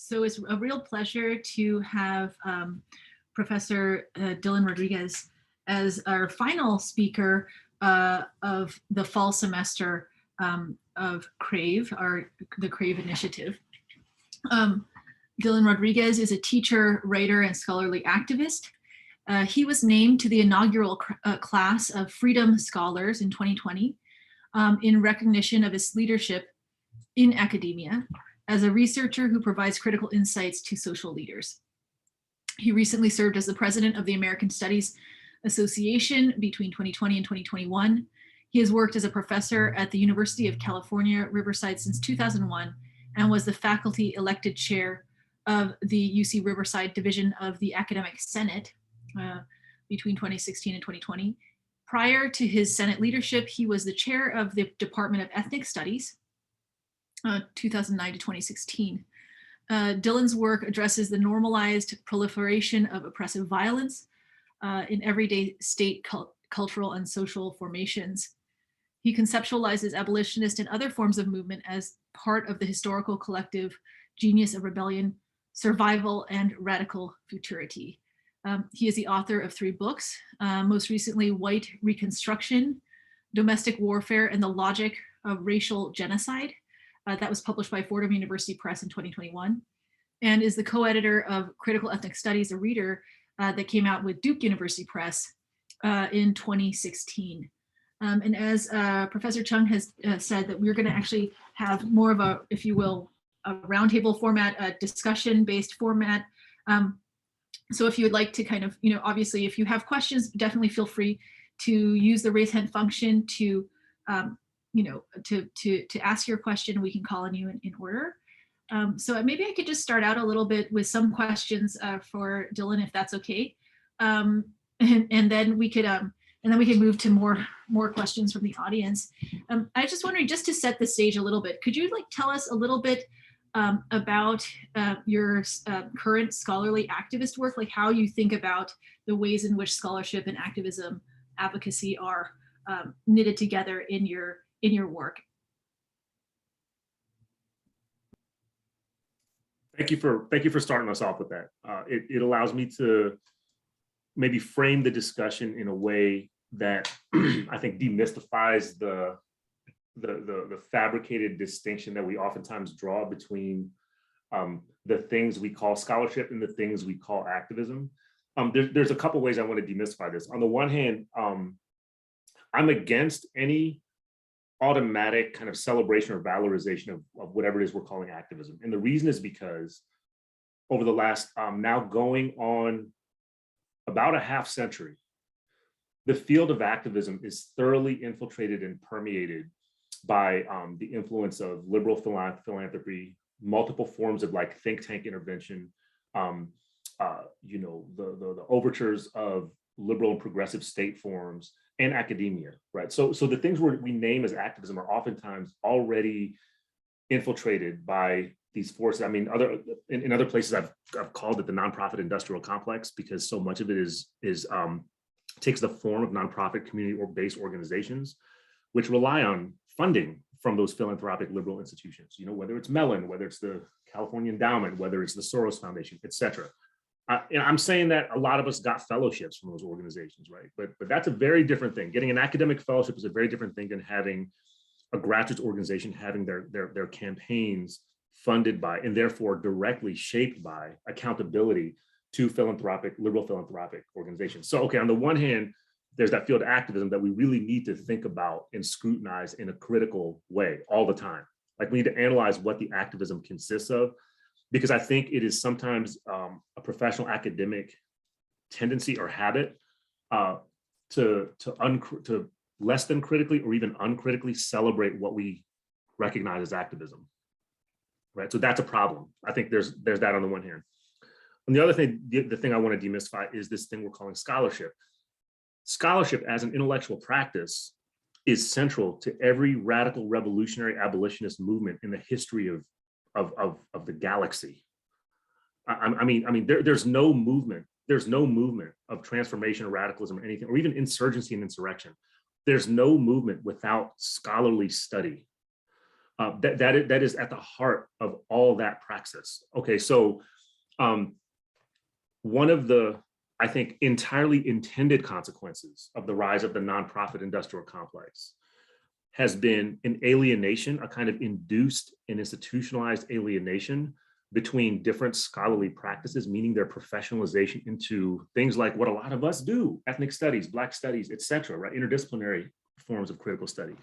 So it's a real pleasure to have Professor Dylan Rodríguez as our final speaker of the fall semester of CRAAV, the CRAAV initiative. Dylan Rodríguez is a teacher, writer, and scholarly activist. He was named to the inaugural class of Freedom Scholars in 2020 in recognition of his leadership in academia as a researcher who provides critical insights to social leaders. He recently served as the president of the American Studies Association between 2020 and 2021. He has worked as a professor at the University of California, Riverside since 2001, and was the faculty elected chair of the UC Riverside Division of the Academic Senate between 2016 and 2020. Prior to his Senate leadership, he was the chair of the Department of Ethnic Studies, 2009 to 2016. Dylan's work addresses the normalized proliferation of oppressive violence in everyday state, cultural, and social formations. He conceptualizes abolitionist and other forms of movement as part of the historical collective genius of rebellion, survival, and radical futurity. He is the author of 3 books, most recently White Reconstruction, Domestic Warfare, and the Logic of Racial Genocide. That was published by Fordham University Press in 2021, and is the co-editor of Critical Ethnic Studies, a reader that came out with Duke University Press in 2016. And as Professor Chung has said, that we're going to actually have more of a, if you will, a roundtable format, a discussion-based format. So if you would like to kind of, obviously, if you have questions, definitely feel free to use the raise hand function to to ask your question. We can call on you in order. So maybe I could just start out a little bit with some questions for Dylan, if that's okay, and then we could move to more questions from the audience. I was just wondering, just to set the stage a little bit, could you tell us a little bit about your current scholarly activist work, like how you think about the ways in which scholarship and activism, advocacy are knitted together in your work? Thank you for starting us off with that. It allows me to maybe frame the discussion in a way that I think demystifies the fabricated distinction that we oftentimes draw between the things we call scholarship and the things we call activism. There's a couple ways I want to demystify this. On the one hand, I'm against any automatic kind of celebration or valorization of whatever it is we're calling activism. And the reason is because over the last now going on about a half century, the field of activism is thoroughly infiltrated and permeated by the influence of liberal philanthropy, multiple forms of think tank intervention, the overtures of liberal and progressive state forums, and academia, right? So the things we name as activism are oftentimes already infiltrated by these forces. I mean, in other places I've called it the nonprofit industrial complex, because so much of it takes the form of nonprofit community or based organizations, which rely on funding from those philanthropic liberal institutions. Whether it's Mellon, whether it's the California Endowment, whether it's the Soros Foundation, et cetera. I'm saying that a lot of us got fellowships from those organizations, right? But that's a very different thing. Getting an academic fellowship is a very different thing than having a grassroots organization having their campaigns funded by, and therefore directly shaped by, accountability to liberal philanthropic organizations. So, okay, on the one hand, there's that field of activism that we really need to think about and scrutinize in a critical way all the time. We need to analyze what the activism consists of, because I think it is sometimes a professional academic tendency or habit to less than critically or even uncritically celebrate what we recognize as activism, right? So that's a problem. I think there's that on the one hand. On the other thing, the thing I want to demystify is this thing we're calling scholarship. Scholarship as an intellectual practice is central to every radical revolutionary abolitionist movement in the history of the galaxy. There's no movement of transformation or radicalism or anything, or even insurgency and insurrection. There's no movement without scholarly study. that is at the heart of all that praxis. Okay, so one of the, I think, entirely intended consequences of the rise of the nonprofit industrial complex has been an alienation, a kind of induced and institutionalized alienation between different scholarly practices, meaning their professionalization into things like what a lot of us do, ethnic studies, Black studies, et cetera, right? Interdisciplinary forms of critical study.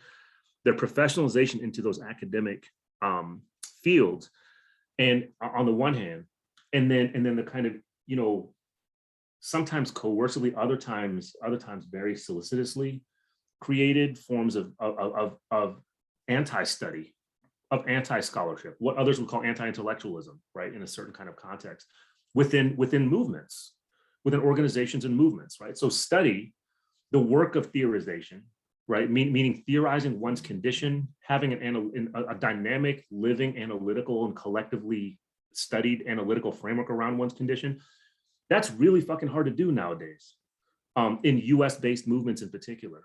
Their professionalization into those academic fields, and on the one hand, and then the kind of, you know, sometimes coercively, other times very solicitously created forms of anti-study, of anti-scholarship, what others would call anti-intellectualism, right, in a certain kind of context, within movements, within organizations and movements, right? So study, the work of theorization, right, meaning theorizing one's condition, having a dynamic, living, analytical, and collectively studied analytical framework around one's condition, that's really fucking hard to do nowadays, in US-based movements in particular,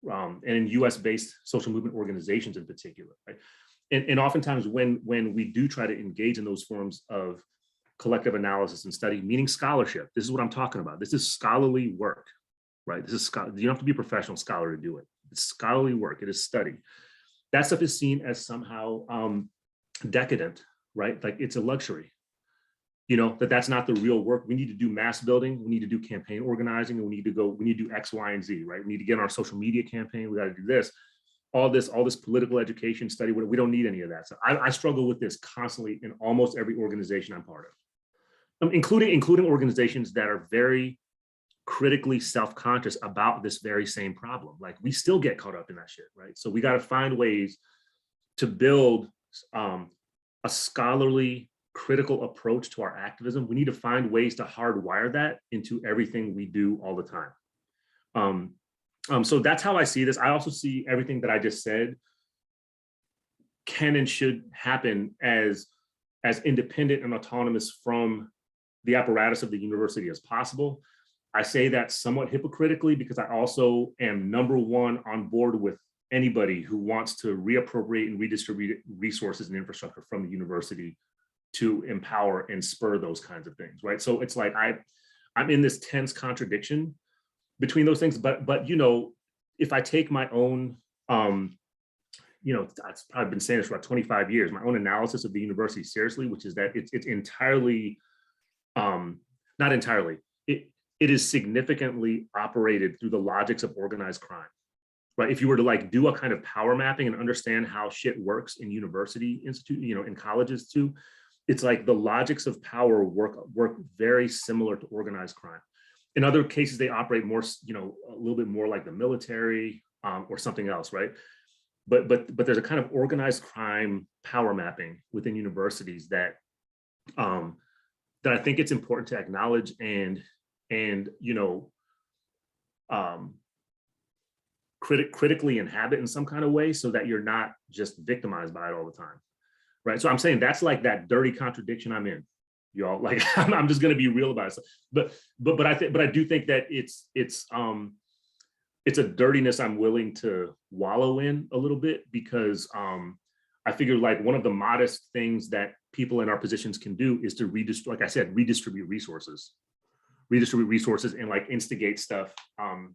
and in US-based social movement organizations in particular, right? And oftentimes when we do try to engage in those forms of collective analysis and study, meaning scholarship, this is what I'm talking about. This is scholarly work, right? This is, you don't have to be a professional scholar to do it. It's scholarly work, it is study. That stuff is seen as somehow decadent, right? Like it's a luxury. You know, that's not the real work. We need to do mass building. We need to do campaign organizing, and we need to do X, Y, and Z, right? We need to get on our social media campaign. We got to do this, all this political education study. We don't need any of that. So I struggle with this constantly in almost every organization I'm part of, including organizations that are very critically self-conscious about this very same problem. Like we still get caught up in that shit, right? So we got to find ways to build a scholarly, critical approach to our activism. We need to find ways to hardwire that into everything we do all the time. So that's how I see this. I also see everything that I just said can and should happen as independent and autonomous from the apparatus of the university as possible. I say that somewhat hypocritically because I also am number one on board with anybody who wants to reappropriate and redistribute resources and infrastructure from the university to empower and spur those kinds of things, right? So it's like I'm in this tense contradiction between those things, but you know, if I take my own, you know, I've probably been saying this for about 25 years, my own analysis of the university seriously, which is that it's entirely, not entirely, it is significantly operated through the logics of organized crime, right? If you were to like do a kind of power mapping and understand how shit works in university institute, you know, in colleges too, it's like the logics of power work very similar to organized crime. In other cases, they operate more, you know, a little bit more like the military or something else, right? But there's a kind of organized crime power mapping within universities that that I think it's important to acknowledge and you know, critically inhabit in some kind of way so that you're not just victimized by it all the time. Right. So I'm saying that's like that dirty contradiction I'm in, y'all. Like I'm just going to be real about it. But I do think that it's a dirtiness I'm willing to wallow in a little bit because I figure like one of the modest things that people in our positions can do is to redistribute resources and like instigate stuff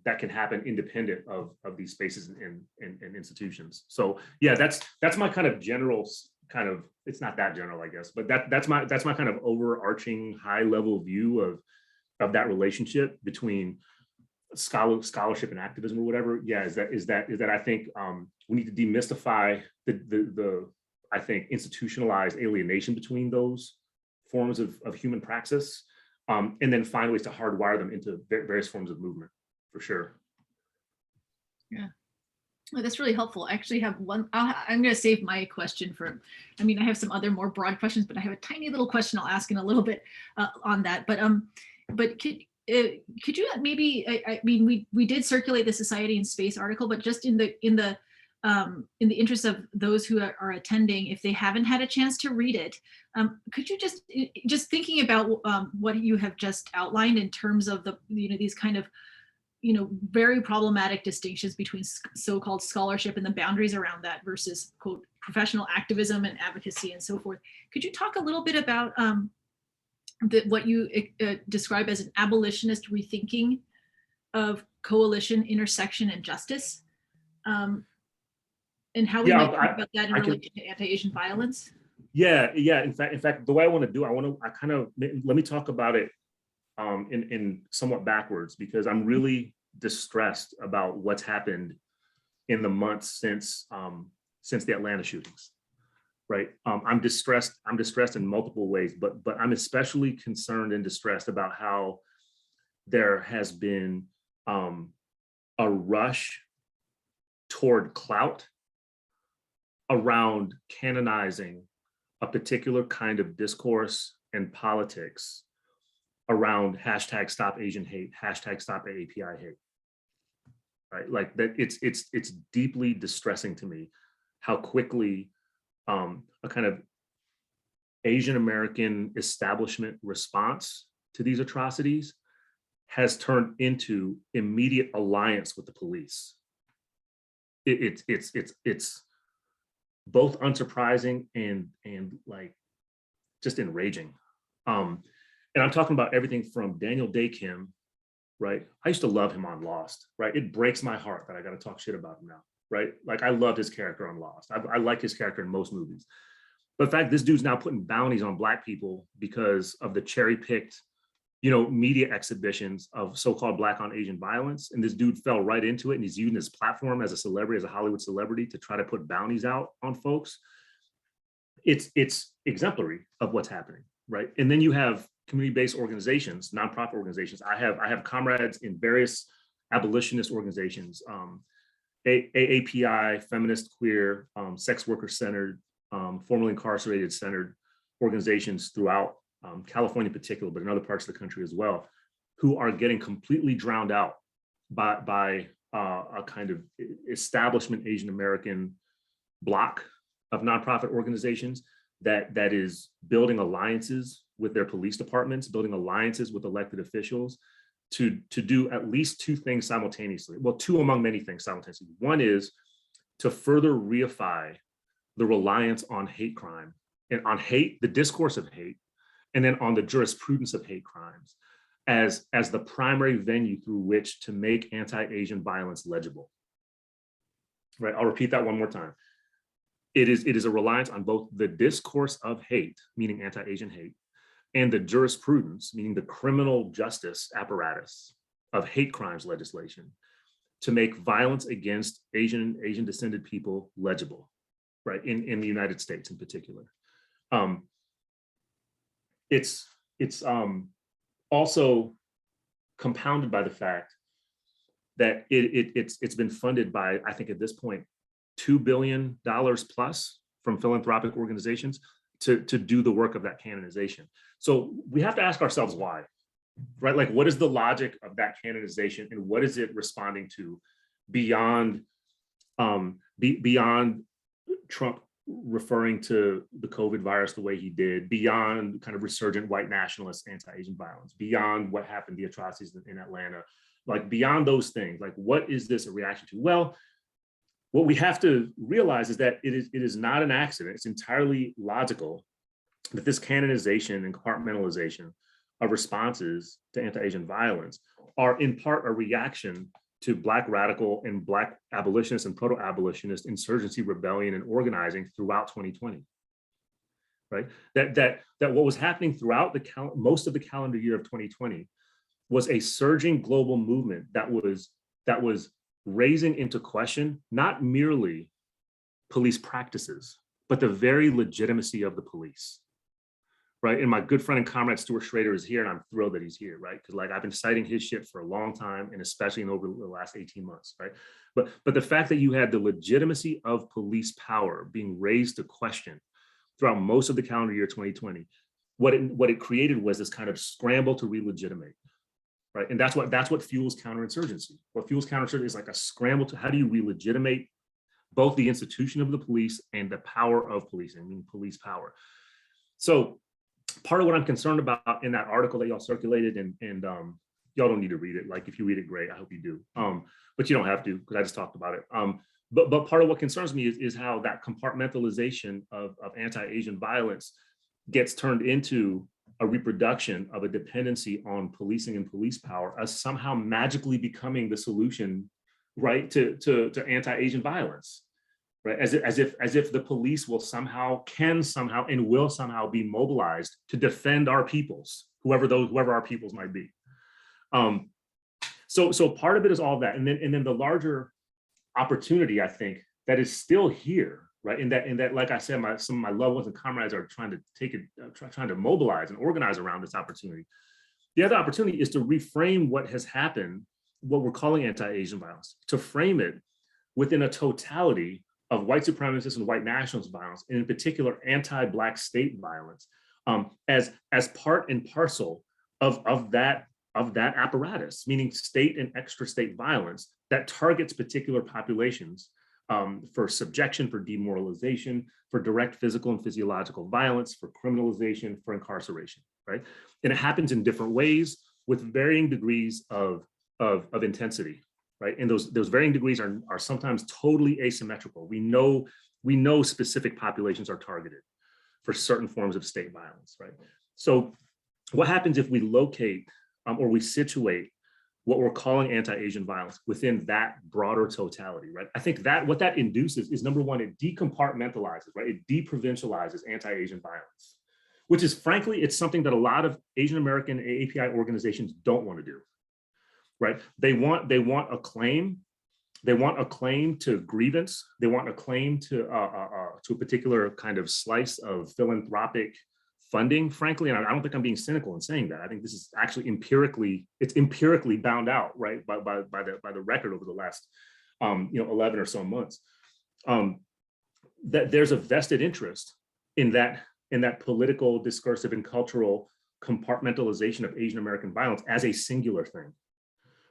that can happen independent of these spaces and institutions. So yeah, that's my kind of general kind of, it's not that general, I guess, but that's my kind of overarching high level view of that relationship between scholarship and activism or whatever. Yeah, is that I think we need to demystify the I think institutionalized alienation between those forms of human praxis, and then find ways to hardwire them into various forms of movement, for sure. Yeah. Well, that's really helpful. I actually have one. I'm going to save my question for, I mean, I have some other more broad questions, but I have a tiny little question I'll ask in a little bit on that. But could you maybe, I mean, we did circulate the Society in Space article, but just in the interest of those who are attending, if they haven't had a chance to read it, could you just thinking about what you have just outlined in terms of the, you know, these kind of very problematic distinctions between so-called scholarship and the boundaries around that versus, quote, professional activism and advocacy and so forth. Could you talk a little bit about what you describe as an abolitionist rethinking of coalition, intersection, and justice, and how we might think about that in relation to anti-Asian violence? Yeah. In fact, the way I want to do, let me talk about it in somewhat backwards, because I'm really distressed about what's happened in the months since the Atlanta shootings. Right. I'm distressed in multiple ways, but I'm especially concerned and distressed about how there has been a rush toward clout around canonizing a particular kind of discourse and politics around hashtag stop Asian hate, hashtag stop AAPI hate. Right. Like that, it's deeply distressing to me how quickly a kind of Asian American establishment response to these atrocities has turned into immediate alliance with the police. It's both unsurprising and like just enraging. And I'm talking about everything from Daniel Day Kim, right? I used to love him on Lost, right? It breaks my heart that I got to talk shit about him now, right? Like I loved his character on Lost. I like his character in most movies. But in fact, this dude's now putting bounties on Black people because of the cherry-picked, media exhibitions of so-called Black on Asian violence. And this dude fell right into it, and he's using his platform as a celebrity, as a Hollywood celebrity, to try to put bounties out on folks. It's exemplary of what's happening, right? And then you have community-based organizations, nonprofit organizations. I have comrades in various abolitionist organizations, AAPI, feminist, queer, sex worker-centered, formerly incarcerated centered organizations throughout California in particular, but in other parts of the country as well, who are getting completely drowned out by a kind of establishment Asian American block of nonprofit organizations that is building alliances with their police departments, building alliances with elected officials to do at least two things simultaneously. Well, two among many things simultaneously. One is to further reify the reliance on hate crime and on hate, the discourse of hate, and then on the jurisprudence of hate crimes as the primary venue through which to make anti-Asian violence legible. Right, I'll repeat that one more time. It is a reliance on both the discourse of hate, meaning anti-Asian hate, and the jurisprudence, meaning the criminal justice apparatus of hate crimes legislation, to make violence against Asian descended people legible, right, in the United States in particular. It's also compounded by the fact that it's been funded by, I think at this point, $2 billion plus from philanthropic organizations to do the work of that canonization. So we have to ask ourselves why, right? Like, what is the logic of that canonization, and what is it responding to beyond Trump referring to the COVID virus the way he did, beyond kind of resurgent white nationalist anti-Asian violence, beyond what happened, the atrocities in Atlanta, like beyond those things, like what is this a reaction to? Well, what we have to realize is that it is not an accident. It's entirely logical that this canonization and compartmentalization of responses to anti-Asian violence are in part a reaction to Black radical and Black abolitionist and proto-abolitionist insurgency, rebellion, and organizing throughout 2020. Right? That what was happening throughout most of the calendar year of 2020 was a surging global movement that was raising into question not merely police practices, but the very legitimacy of the police. Right. And my good friend and comrade Stuart Schrader is here, and I'm thrilled that he's here, right? Because like I've been citing his shit for a long time, and especially over the last 18 months, right? But the fact that you had the legitimacy of police power being raised to question throughout most of the calendar year 2020, what it created was this kind of scramble to re-legitimate, right? And that's what fuels counterinsurgency. What fuels counterinsurgency is like a scramble to how do you re-legitimate both the institution of the police and the power of policing, meaning police power. So part of what I'm concerned about in that article that y'all circulated and y'all don't need to read it. Like if you read it, great, I hope you do. But you don't have to, because I just talked about it. But part of what concerns me is how that compartmentalization of anti-Asian violence gets turned into a reproduction of a dependency on policing and police power as somehow magically becoming the solution, right, to anti-Asian violence, right? As if the police will somehow, and will somehow be mobilized to defend our peoples, whoever our peoples might be. So part of it is all that, and then the larger opportunity, I think, that is still here, right? In that, like I said, some of my loved ones and comrades are trying to take it, trying to mobilize and organize around this opportunity. The other opportunity is to reframe what has happened, what we're calling anti-Asian violence, to frame it within a totality of white supremacist and white nationalist violence, and in particular, anti-Black state violence, as part and parcel of that apparatus, meaning state and extra state violence that targets particular populations for subjection, for demoralization, for direct physical and physiological violence, for criminalization, for incarceration, right? And it happens in different ways with varying degrees of intensity, right? And those varying degrees are sometimes totally asymmetrical. We know specific populations are targeted for certain forms of state violence, right? So what happens if we locate or we situate what we're calling anti-Asian violence within that broader totality, right? I think that what that induces is, number one, it decompartmentalizes, right? It deprovincializes anti-Asian violence, which is, frankly, it's something that a lot of Asian American AAPI organizations don't want to do, right? They want a claim. They want a claim to grievance. They want a claim to a particular kind of slice of philanthropic funding, frankly, and I don't think I'm being cynical in saying that. I think this is actually empirically bound out, right, by the record over the last 11 or so months. That there's a vested interest in that political, discursive, and cultural compartmentalization of Asian American violence as a singular thing,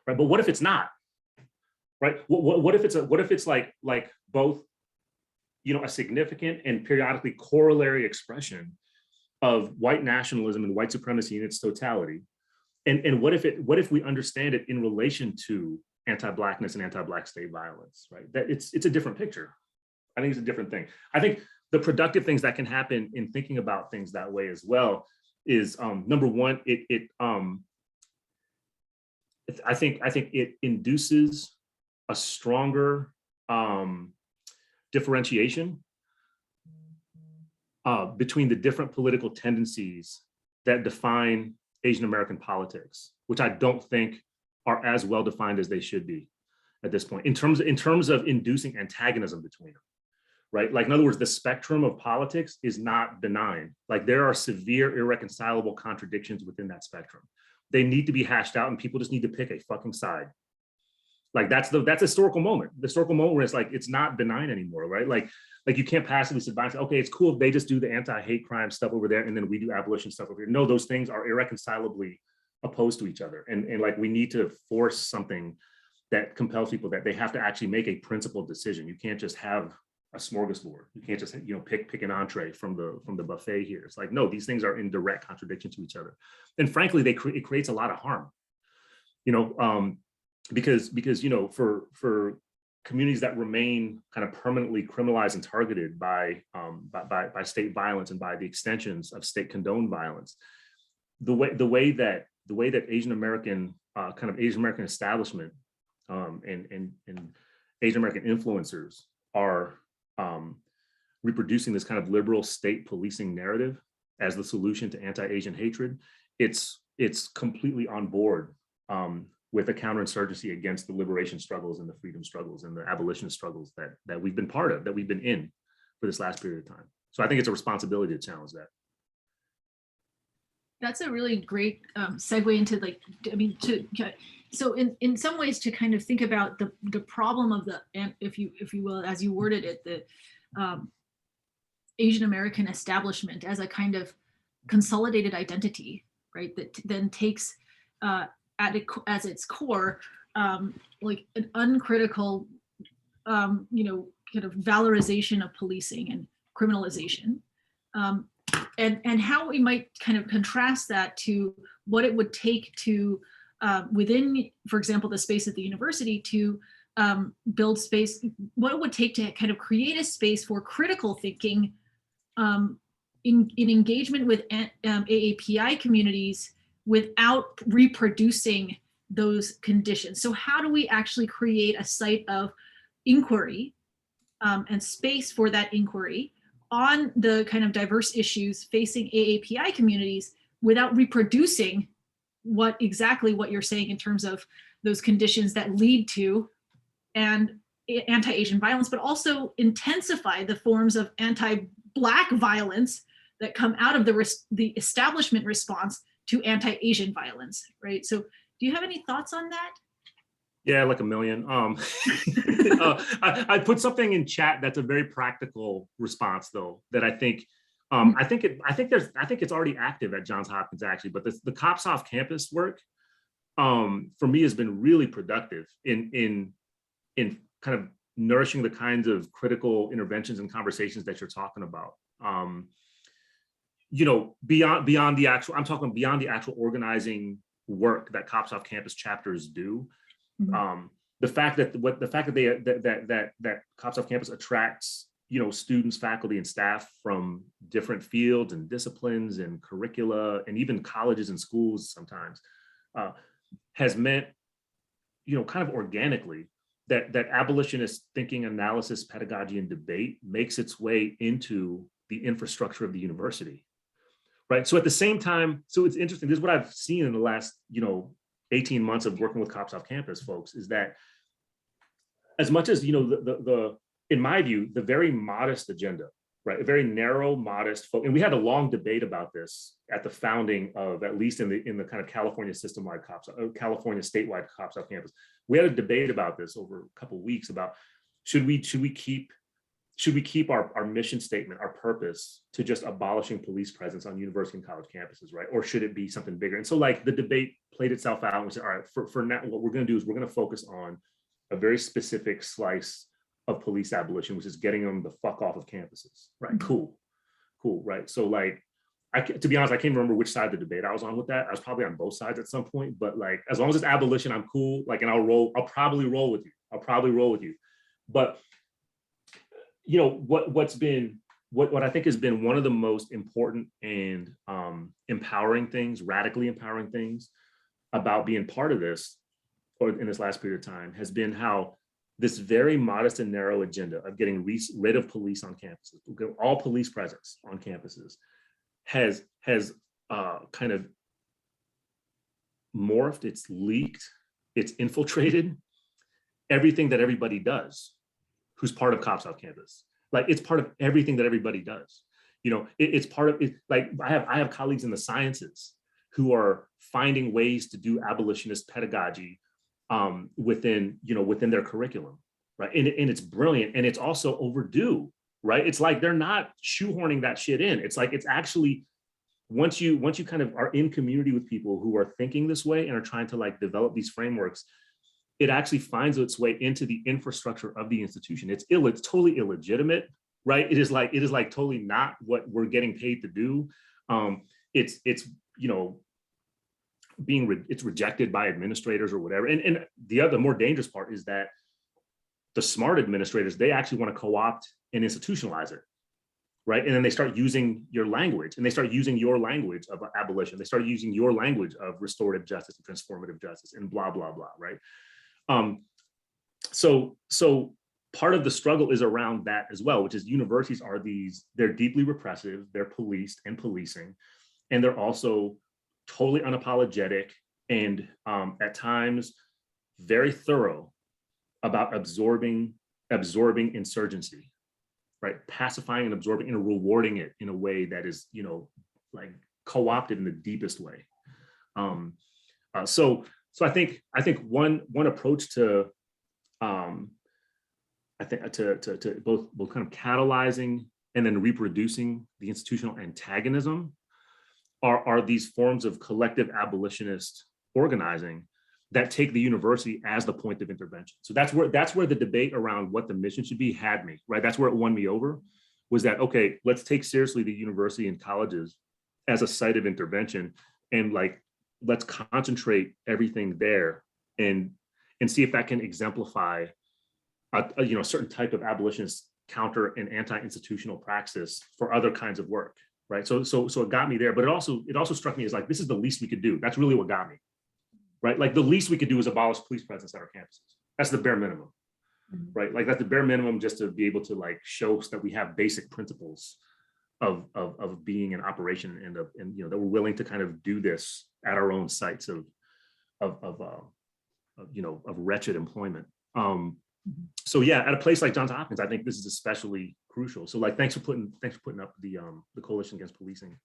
right? But what if it's not, right? What if it's like both, a significant and periodically corollary expression of white nationalism and white supremacy in its totality, and what if we understand it in relation to anti-Blackness and anti-Black state violence, right? That it's a different picture. I think it's a different thing. I think the productive things that can happen in thinking about things that way as well is, number one, I think it induces a stronger differentiation between the different political tendencies that define Asian American politics, which I don't think are as well defined as they should be at this point, in terms of inducing antagonism between them, right? Like, in other words, the spectrum of politics is not benign. Like, there are severe, irreconcilable contradictions within that spectrum. They need to be hashed out, and people just need to pick a fucking side. Like, that's historical moment. The historical moment where it's like, it's not benign anymore, right? Like you can't passively sit by and say, okay, it's cool if they just do the anti-hate crime stuff over there and then we do abolition stuff over here. No, those things are irreconcilably opposed to each other. And like, we need to force something that compels people that they have to actually make a principled decision. You can't just have a smorgasbord. You can't just, pick an entree from the buffet here. It's like, no, these things are in direct contradiction to each other. And frankly, it creates a lot of harm, because for communities that remain kind of permanently criminalized and targeted by state violence and by the extensions of state condoned violence, the way that Asian American Asian American establishment and Asian American influencers are reproducing this kind of liberal state policing narrative as the solution to anti-Asian hatred, it's completely on board with a counterinsurgency against the liberation struggles and the freedom struggles and the abolitionist struggles that we've been part of, that we've been in for this last period of time. So I think it's a responsibility to challenge that. That's a really great segue into so in some ways to kind of think about the problem of if you will, as you worded it, the Asian American establishment as a kind of consolidated identity, right? That then takes as its core, like an uncritical, kind of valorization of policing and criminalization, and how we might kind of contrast that to what it would take to within, for example, the space at the university to build space, what it would take to kind of create a space for critical thinking in engagement with AAPI communities without reproducing those conditions. So how do we actually create a site of inquiry and space for that inquiry on the kind of diverse issues facing AAPI communities without reproducing exactly what you're saying in terms of those conditions that lead to and anti-Asian violence, but also intensify the forms of anti-Black violence that come out of the establishment response to anti-Asian violence, right? So do you have any thoughts on that? Yeah, like a million. I put something in chat that's a very practical response, though, that I think I think it's already active at Johns Hopkins, actually. But the Cops Off Campus work for me has been really productive in kind of nourishing the kinds of critical interventions and conversations that you're talking about. Beyond the actual, I'm talking beyond the actual organizing work that Cops Off Campus chapters do. The fact that that Cops Off Campus attracts students, faculty, and staff from different fields and disciplines and curricula, and even colleges and schools sometimes, has meant kind of organically that abolitionist thinking, analysis, pedagogy, and debate makes its way into the infrastructure of the university. Right. So at the same time, so it's interesting. This is what I've seen in the last, 18 months of working with Cops Off Campus folks, is that as much as, in my view, the very modest agenda, right, a very narrow, modest, and we had a long debate about this at the founding of, at least in the kind of California system-wide California statewide Cops Off Campus. We had a debate about this over a couple of weeks about should we keep our mission statement, our purpose, to just abolishing police presence on university and college campuses, right? Or should it be something bigger? And so like the debate played itself out and we said, all right, for now, what we're going to do is we're going to focus on a very specific slice of police abolition, which is getting them the fuck off of campuses, right? Cool, right? So like, to be honest, I can't remember which side of the debate I was on with that. I was probably on both sides at some point, but like, as long as it's abolition, I'm cool. Like, and I'll probably roll with you. But what I think has been one of the most important and empowering things, radically empowering things about being part of this, or in this last period of time, has been how this very modest and narrow agenda of getting rid of police on campuses, all police presence on campuses, has kind of morphed, it's leaked, it's infiltrated everything that everybody does who's part of Cops Off Campus. Like, it's part of everything that everybody does. It's part of it. Like, I have colleagues in the sciences who are finding ways to do abolitionist pedagogy within their curriculum, right? And it's brilliant, and it's also overdue, right? It's like they're not shoehorning that shit in. It's like, it's actually, once you kind of are in community with people who are thinking this way and are trying to like develop these frameworks, it actually finds its way into the infrastructure of the institution. It's totally illegitimate, right? It is like totally not what we're getting paid to do. It's it's rejected by administrators or whatever. And the other more dangerous part is that the smart administrators, they actually want to co-opt and institutionalize it, right? And then they start using your language, and they start using your language of abolition. They start using your language of restorative justice and transformative justice and blah, blah, blah, right? So part of the struggle is around that as well, which is universities are they're deeply repressive, they're policed and policing, and they're also totally unapologetic and at times very thorough about absorbing insurgency, right? Pacifying and absorbing and rewarding it in a way that is, like co-opted in the deepest way. So I think one approach to to both kind of catalyzing and then reproducing the institutional antagonism are these forms of collective abolitionist organizing that take the university as the point of intervention. So that's where the debate around what the mission should be had me, right? That's where it won me over, was that, okay, let's take seriously the university and colleges as a site of intervention and like let's concentrate everything there and see if that can exemplify a certain type of abolitionist counter and anti-institutional praxis for other kinds of work, right? So it got me there, but it also struck me as like, this is the least we could do. That's really what got me, right? Like the least we could do is abolish police presence at our campuses. That's the bare minimum, right? Like that's the bare minimum, just to be able to like show that we have basic principles of being in operation, and that we're willing to kind of do this at our own sites of wretched employment. So yeah, at a place like Johns Hopkins, I think this is especially crucial. So like, thanks for putting up the Coalition Against Policing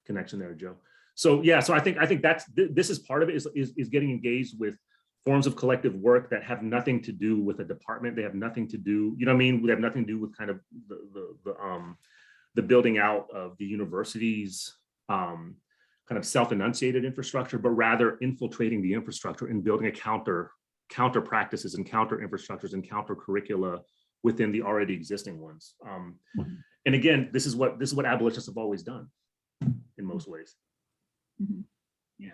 connection there, Joe. So yeah, so I think this is part of it, is getting engaged with forms of collective work that have nothing to do with a department. They have nothing to do, you know what I mean? They have nothing to do with kind of the building out of the university's kind of self-enunciated infrastructure, but rather infiltrating the infrastructure and building a counter practices and counter infrastructures and counter curricula within the already existing ones. And again, this is what abolitionists have always done in most ways. Yeah.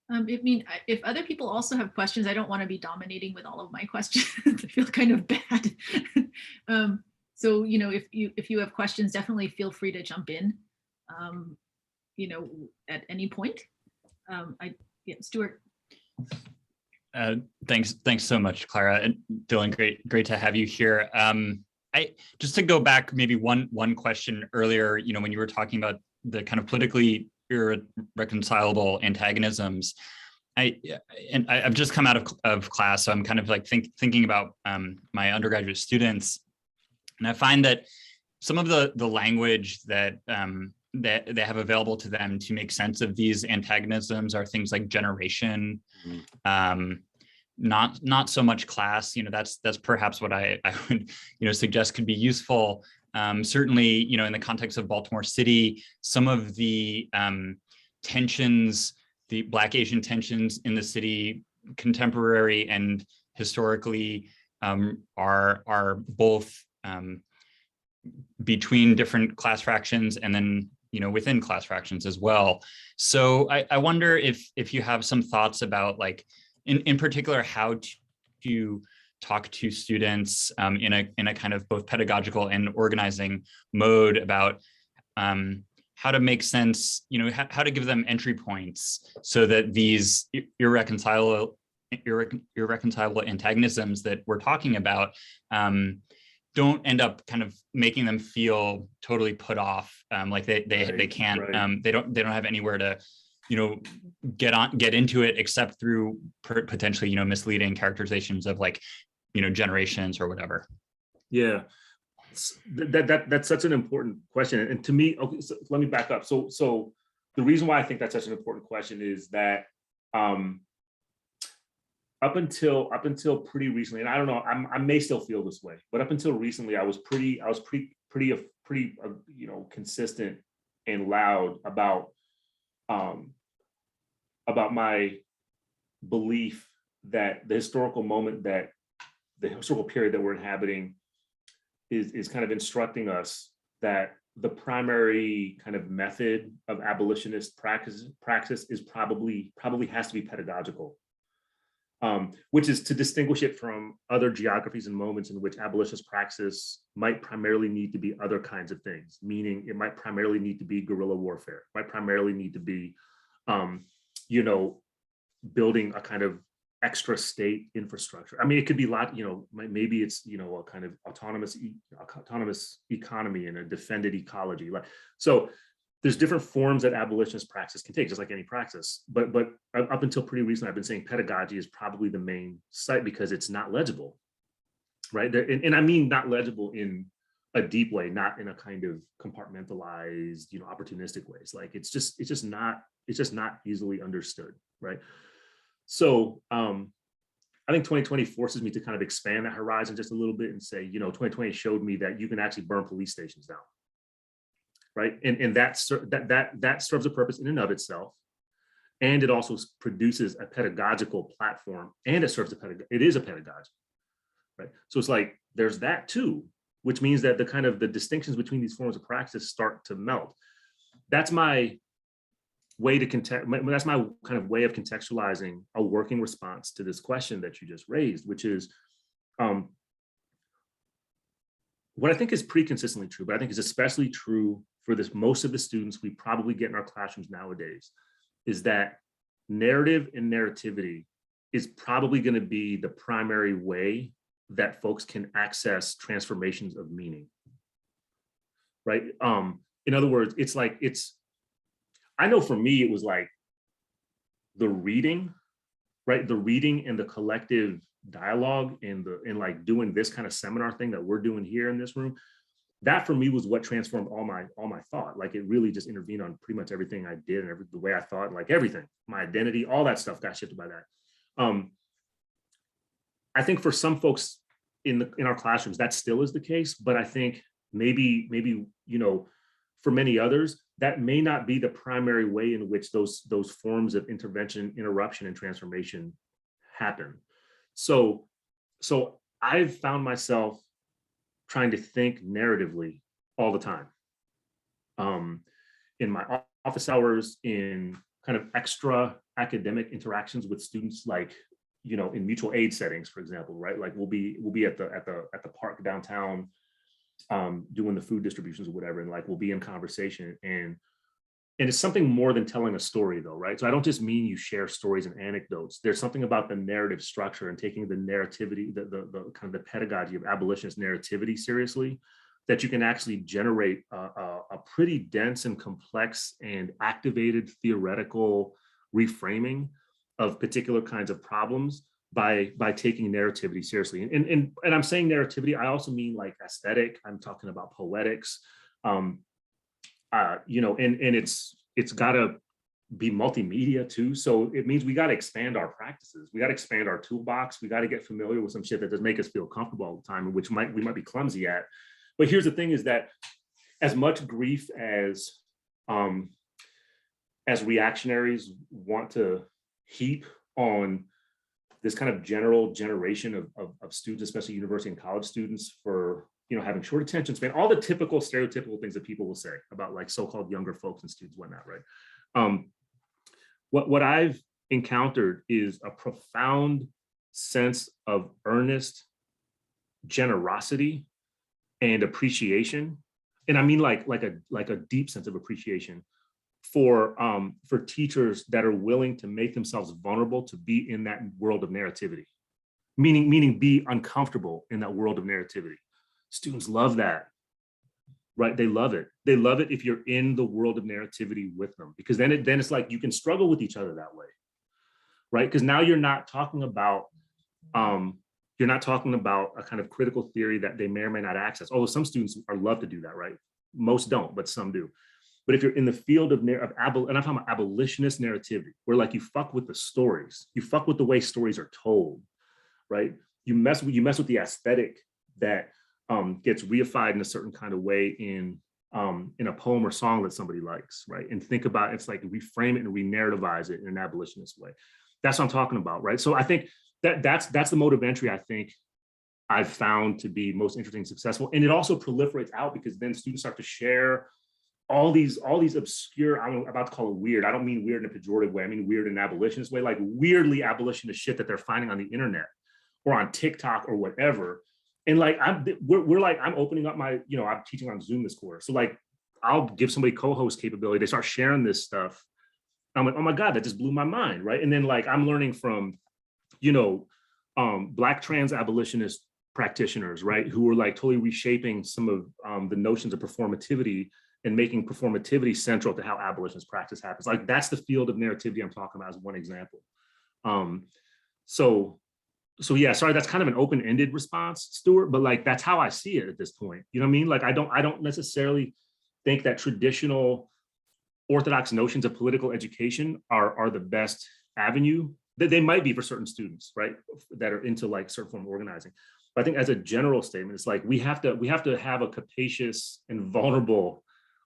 I mean, if other people also have questions, I don't want to be dominating with all of my questions. I feel kind of bad. So, if you have questions, definitely feel free to jump in, at any point. Stuart. Thanks so much, Clara and Dylan. Great to have you here. I just to go back maybe one question earlier, when you were talking about the kind of politically irreconcilable antagonisms, I've just come out of class, so I'm kind of like thinking about my undergraduate students, and I find that some of the language that that they have available to them to make sense of these antagonisms are things like generation, not so much class. That's perhaps what I would suggest could be useful. Certainly, in the context of Baltimore City, some of the tensions, the Black Asian tensions in the city, contemporary and historically, are both between different class fractions and then within class fractions as well. So I wonder if you have some thoughts about, like, in particular, how to talk to students in a kind of both pedagogical and organizing mode about how to make sense, how to give them entry points so that these irreconcilable antagonisms that we're talking about don't end up kind of making them feel totally put off, like they can't, right. They don't have anywhere to get into it except through potentially misleading characterizations of, like, generations or whatever. Yeah, that's such an important question, and to me, okay, so let me back up. So the reason why I think that's such an important question is that up until pretty recently, and I don't know, I may still feel this way, but up until recently, I was pretty consistent and loud about my belief that the historical period that we're inhabiting is kind of instructing us that the primary kind of method of abolitionist praxis is probably has to be pedagogical, which is to distinguish it from other geographies and moments in which abolitionist praxis might primarily need to be other kinds of things, meaning it might primarily need to be guerrilla warfare, might primarily need to be, building a kind of extra state infrastructure. I mean, it could be maybe it's, a kind of autonomous economy and a defended ecology. Like, so there's different forms that abolitionist praxis can take, just like any praxis. But up until pretty recently, I've been saying pedagogy is probably the main site because it's not legible, right? And I mean not legible in a deep way, not in a kind of compartmentalized, opportunistic ways. Like it's just not easily understood, right? So I think 2020 forces me to kind of expand that horizon just a little bit and say, 2020 showed me that you can actually burn police stations down, right? And that serves a purpose in and of itself, and it also produces a pedagogical platform, and it serves it is a pedagogy, right? So it's like there's that too, which means that the distinctions between these forms of praxis start to melt. That's my way to that's my kind of way of contextualizing a working response to this question that you just raised, which is what I think is pretty consistently true, but I think is especially true for most of the students we probably get in our classrooms nowadays, is that narrative and narrativity is probably going to be the primary way that folks can access transformations of meaning, right? In other words, I know for me, it was like the reading, right? The reading and the collective dialogue and like doing this kind of seminar thing that we're doing here in this room. That for me was what transformed all my thought. Like it really just intervened on pretty much everything I did and the way I thought, like everything, my identity, all that stuff got shifted by that. I think for some folks in our classrooms, that still is the case, but I think maybe, you know, for many others, that may not be the primary way in which those forms of intervention, interruption, and transformation happen. So I've found myself trying to think narratively all the time. In my office hours, in kind of extra academic interactions with students, like, you know, in mutual aid settings, for example, right? Like we'll be at the park downtown, doing the food distributions or whatever, and like we'll be in conversation, and it's something more than telling a story though, right? So I don't just mean you share stories and anecdotes. There's something about the narrative structure and taking the narrativity, the kind of the pedagogy of abolitionist narrativity seriously, that you can actually generate a pretty dense and complex and activated theoretical reframing of particular kinds of problems by taking narrativity seriously. And I'm saying narrativity, I also mean like aesthetic. I'm talking about poetics, you know, and it's got to be multimedia too. So it means we got to expand our practices. We got to expand our toolbox. We got to get familiar with some shit that does make us feel comfortable all the time, which we might be clumsy at. But here's the thing: is that as much grief as reactionaries want to heap on this kind of general generation of students, especially university and college students, for, you know, having short attention span, all the typical stereotypical things that people will say about like so-called younger folks and students, whatnot, right? What I've encountered is a profound sense of earnest generosity and appreciation, and I mean like a deep sense of appreciation for teachers that are willing to make themselves vulnerable to be in that world of narrativity, meaning be uncomfortable in that world of narrativity. Students love that, right? They love it. They love it if you're in the world of narrativity with them, because then it's like you can struggle with each other that way, right? Because now you're not talking about a kind of critical theory that they may or may not access. Although some students love to do that, right? Most don't, but some do. But if you're in the field and I'm talking about abolitionist narrativity, where like you fuck with the stories, you fuck with the way stories are told, right? You mess with the aesthetic that gets reified in a certain kind of way in a poem or song that somebody likes, right? And think about, it's like reframe it and re-narrativize it in an abolitionist way. That's what I'm talking about, right? So I think that's the mode of entry I think I've found to be most interesting and successful. And it also proliferates out because then students start to share all these obscure, I'm about to call it weird. I don't mean weird in a pejorative way. I mean weird in an abolitionist way, like weirdly abolitionist shit that they're finding on the internet or on TikTok or whatever. And like I'm opening up my, you know, I'm teaching on Zoom this quarter. So like I'll give somebody co-host capability. They start sharing this stuff. I'm like, oh my God, that just blew my mind, right? And then like I'm learning from, you know, Black trans abolitionist practitioners, right, who are like totally reshaping some of the notions of performativity and making performativity central to how abolitionist practice happens. Like that's the field of narrativity I'm talking about as one example. So yeah, sorry, that's kind of an open-ended response, Stuart, but like that's how I see it at this point. You know what I mean? Like I don't necessarily think that traditional orthodox notions of political education are the best avenue. That they might be for certain students, right, that are into like certain form of organizing. But I think as a general statement, it's like we have to have a capacious and vulnerable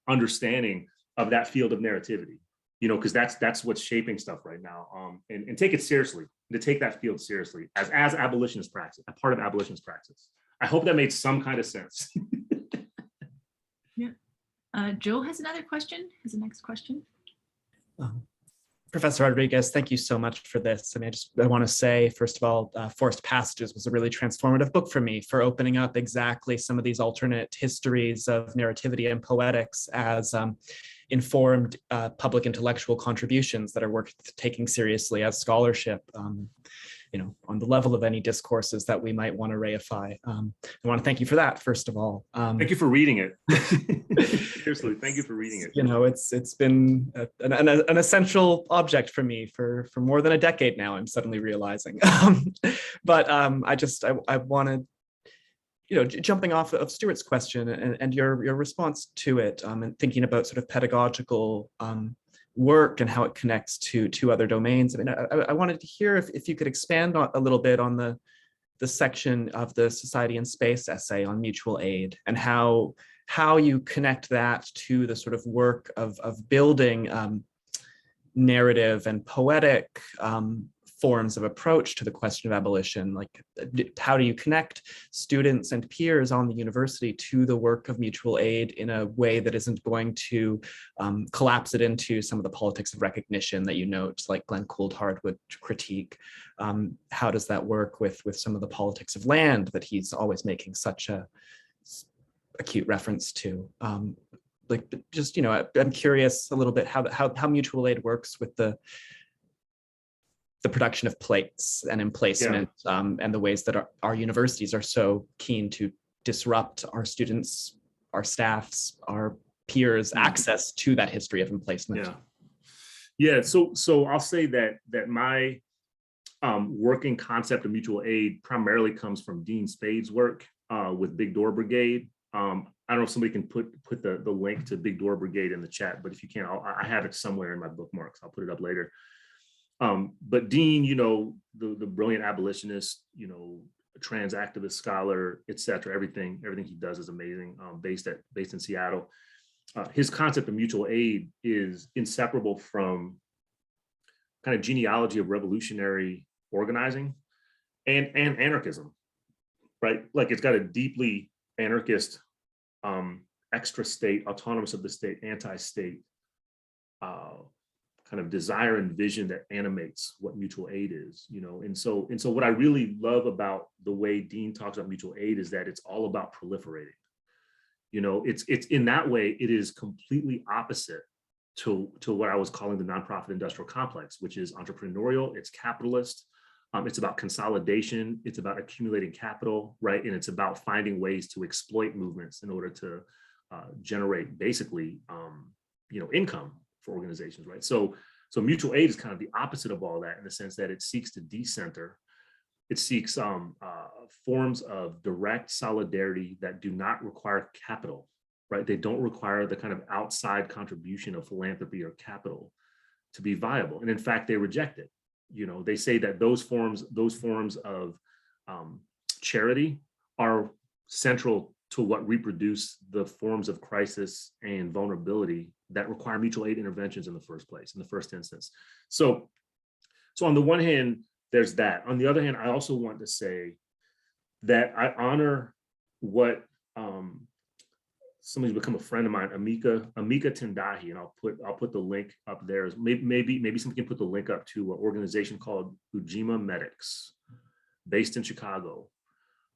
understanding of that field of narrativity, you know, because that's what's shaping stuff right now, and take it seriously, to take that field seriously as abolitionist practice, a part of abolitionist practice. I hope that made some kind of sense. Yeah. Joe has another question, has the next question. Professor Rodriguez, thank you so much for this. I mean, I want to say, first of all, Forced Passages was a really transformative book for me, for opening up exactly some of these alternate histories of narrativity and poetics as informed public intellectual contributions that are worth taking seriously as scholarship, on the level of any discourses that we might want to reify. I want to thank you for that, first of all. Thank you for reading it. Seriously, thank you for reading it. It's been an essential object for me for more than a decade now, I'm suddenly realizing. But I wanted, jumping off of Stuart's question and your response to it, and thinking about sort of pedagogical work and how it connects to other domains. I mean, I wanted to hear if you could expand a little bit on the section of the Society in Space essay on mutual aid, and how you connect that to the sort of work of building narrative and poetic forms of approach to the question of abolition. Like, how do you connect students and peers on the university to the work of mutual aid in a way that isn't going to collapse it into some of the politics of recognition that you note, like Glenn Coulthard would critique? How does that work with some of the politics of land that he's always making such a acute reference to? I'm curious a little bit how mutual aid works with the production of plates and emplacement, and the ways that our universities are so keen to disrupt our students, our staffs, our peers' access to that history of emplacement. Yeah. So I'll say that my working concept of mutual aid primarily comes from Dean Spade's work with Big Door Brigade. I don't know if somebody can put the link to Big Door Brigade in the chat, but if you can, I have it somewhere in my bookmarks. I'll put it up later. But Dean, the brilliant abolitionist, trans activist scholar, etc. Everything he does is amazing. Based in Seattle. His concept of mutual aid is inseparable from kind of genealogy of revolutionary organizing and anarchism, right? Like, it's got a deeply anarchist, extra state, autonomous of the state, anti-state kind of desire and vision that animates what mutual aid is, and so what I really love about the way Dean talks about mutual aid is that it's all about proliferating. It's in that way, it is completely opposite to what I was calling the nonprofit industrial complex, which is entrepreneurial, it's capitalist, it's about consolidation, it's about accumulating capital, right? And it's about finding ways to exploit movements in order to generate basically, income for organizations, right? So mutual aid is kind of the opposite of all that, in the sense that it seeks to decenter. It seeks forms of direct solidarity that do not require capital, right? They don't require the kind of outside contribution of philanthropy or capital to be viable. And in fact, they reject it. They say that those forms of charity are central to what reproduce the forms of crisis and vulnerability that require mutual aid interventions in the first place, in the first instance. So on the one hand, there's that. On the other hand, I also want to say that I honor what somebody's become a friend of mine, Amika Tendahi, and I'll put the link up there. Maybe somebody can put the link up to an organization called Ujima Medics, based in Chicago.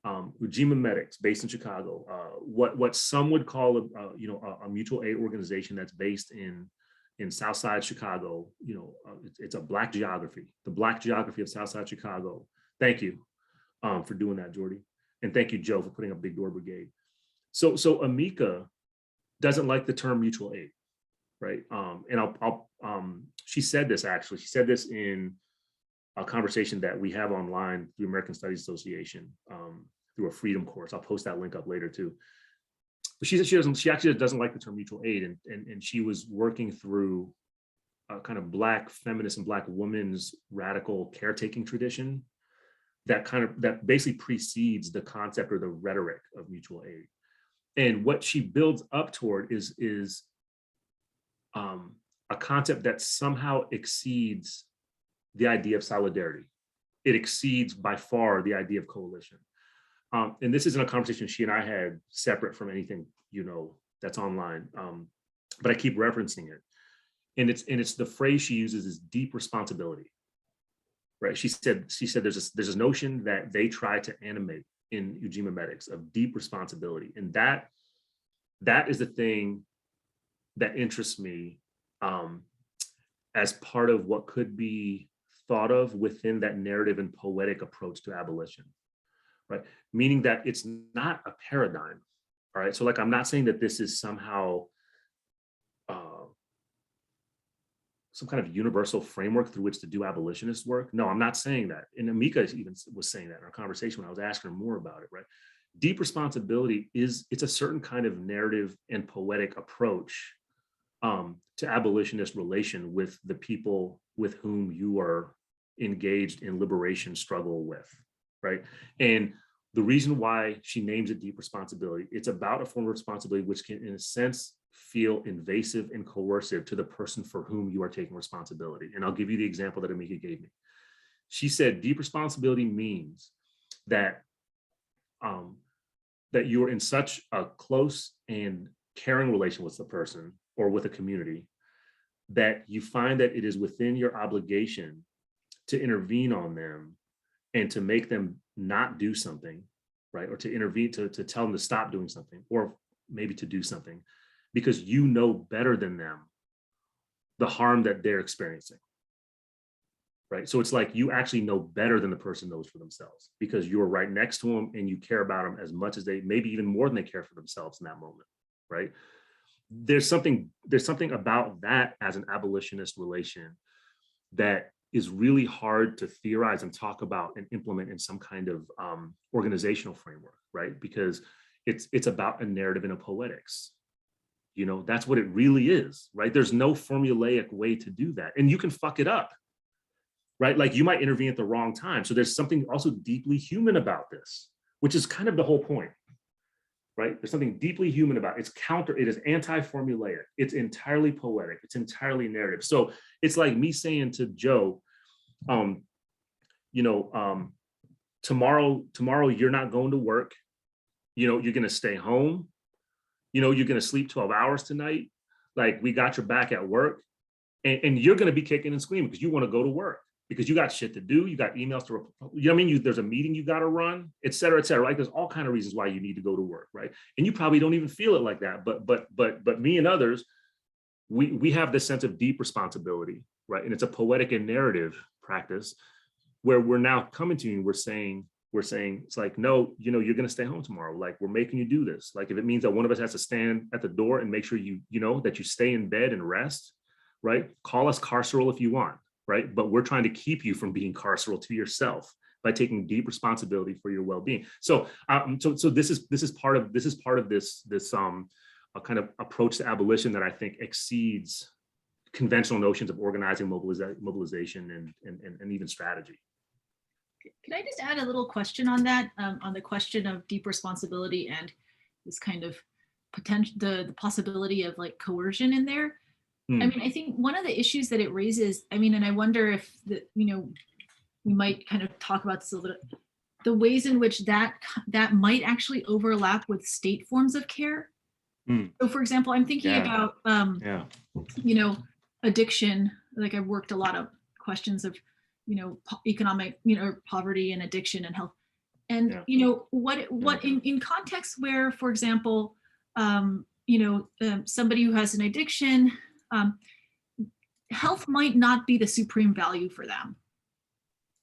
Ujima Medics, based in Chicago. What some would call a mutual aid organization that's based in Southside Chicago. It's a Black geography, the Black geography of Southside Chicago. Thank you for doing that, Jordy, and thank you, Joe, for putting up Big Door Brigade. So Amika doesn't like the term mutual aid, right? And she said this actually. She said this in a conversation that we have online through American Studies Association, through a freedom course. I'll post that link up later too. But she said she actually doesn't like the term mutual aid, and she was working through a kind of Black feminist and Black women's radical caretaking tradition that basically precedes the concept or the rhetoric of mutual aid. And what she builds up toward is a concept that somehow exceeds the idea of solidarity. It exceeds by far the idea of coalition. And this isn't a conversation she and I had separate from anything, that's online, but I keep referencing it. and it's the phrase she uses is deep responsibility, right? She said there's this notion that they try to animate in eugenics of deep responsibility, and that is the thing that interests me as part of what could be thought of within that narrative and poetic approach to abolition, right? Meaning that it's not a paradigm, all right? So like, I'm not saying that this is somehow some kind of universal framework through which to do abolitionist work. No, I'm not saying that. And Amika even was saying that in our conversation when I was asking her more about it, right? Deep responsibility it's a certain kind of narrative and poetic approach to abolitionist relation with the people with whom you are engaged in liberation struggle with, right? And the reason why she names it deep responsibility, it's about a form of responsibility which can, in a sense, feel invasive and coercive to the person for whom you are taking responsibility. And I'll give you the example that Amika gave me. She said deep responsibility means that that you're in such a close and caring relation with the person or with a community that you find that it is within your obligation to intervene on them and to make them not do something, right? Or to intervene, to tell them to stop doing something, or maybe to do something, because you know better than them the harm that they're experiencing, right? So it's like you actually know better than the person knows for themselves because you're right next to them and you care about them as much as they, maybe even more than they care for themselves in that moment, right? There's something about that as an abolitionist relation that is really hard to theorize and talk about and implement in some kind of organizational framework, right? Because it's about a narrative and a poetics. You know, that's what it really is, right? There's no formulaic way to do that. And you can fuck it up, right? Like you might intervene at the wrong time. So there's something also deeply human about this, which is kind of the whole point, right? There's something deeply human about it. It is anti-formulaic. It's entirely poetic. It's entirely narrative. So it's like me saying to Joe, tomorrow you're not going to work. You know, you're going to stay home. You know, you're going to sleep 12 hours tonight. Like we got your back at work and you're going to be kicking and screaming because you want to go to work because you got shit to do. You got emails to, you know what I mean? There's a meeting you got to run, et cetera, right? There's all kinds of reasons why you need to go to work, right? And you probably don't even feel it like that. But me and others, we have this sense of deep responsibility, right? And it's a poetic and narrative practice where we're now coming to you and we're saying, it's like, no, you know, you're going to stay home tomorrow. Like we're making you do this. Like if it means that one of us has to stand at the door and make sure you know, that you stay in bed and rest, right? Call us carceral if you want, right? But we're trying to keep you from being carceral to yourself by taking deep responsibility for your well-being. So, so this is part of this kind of approach to abolition that I think exceeds conventional notions of organizing, mobilization, and even strategy. Can I just add a little question on that, on the question of deep responsibility and this kind of potential, the possibility of like coercion in there? I mean, I think one of the issues that it raises, I mean, and I wonder if we might kind of talk about this a little bit, the ways in which that might actually overlap with state forms of care. So for example, I'm thinking about, addiction. Like I've worked a lot of questions of, economic, poverty and addiction and health. And, what in contexts where, for example, somebody who has an addiction, health might not be the supreme value for them.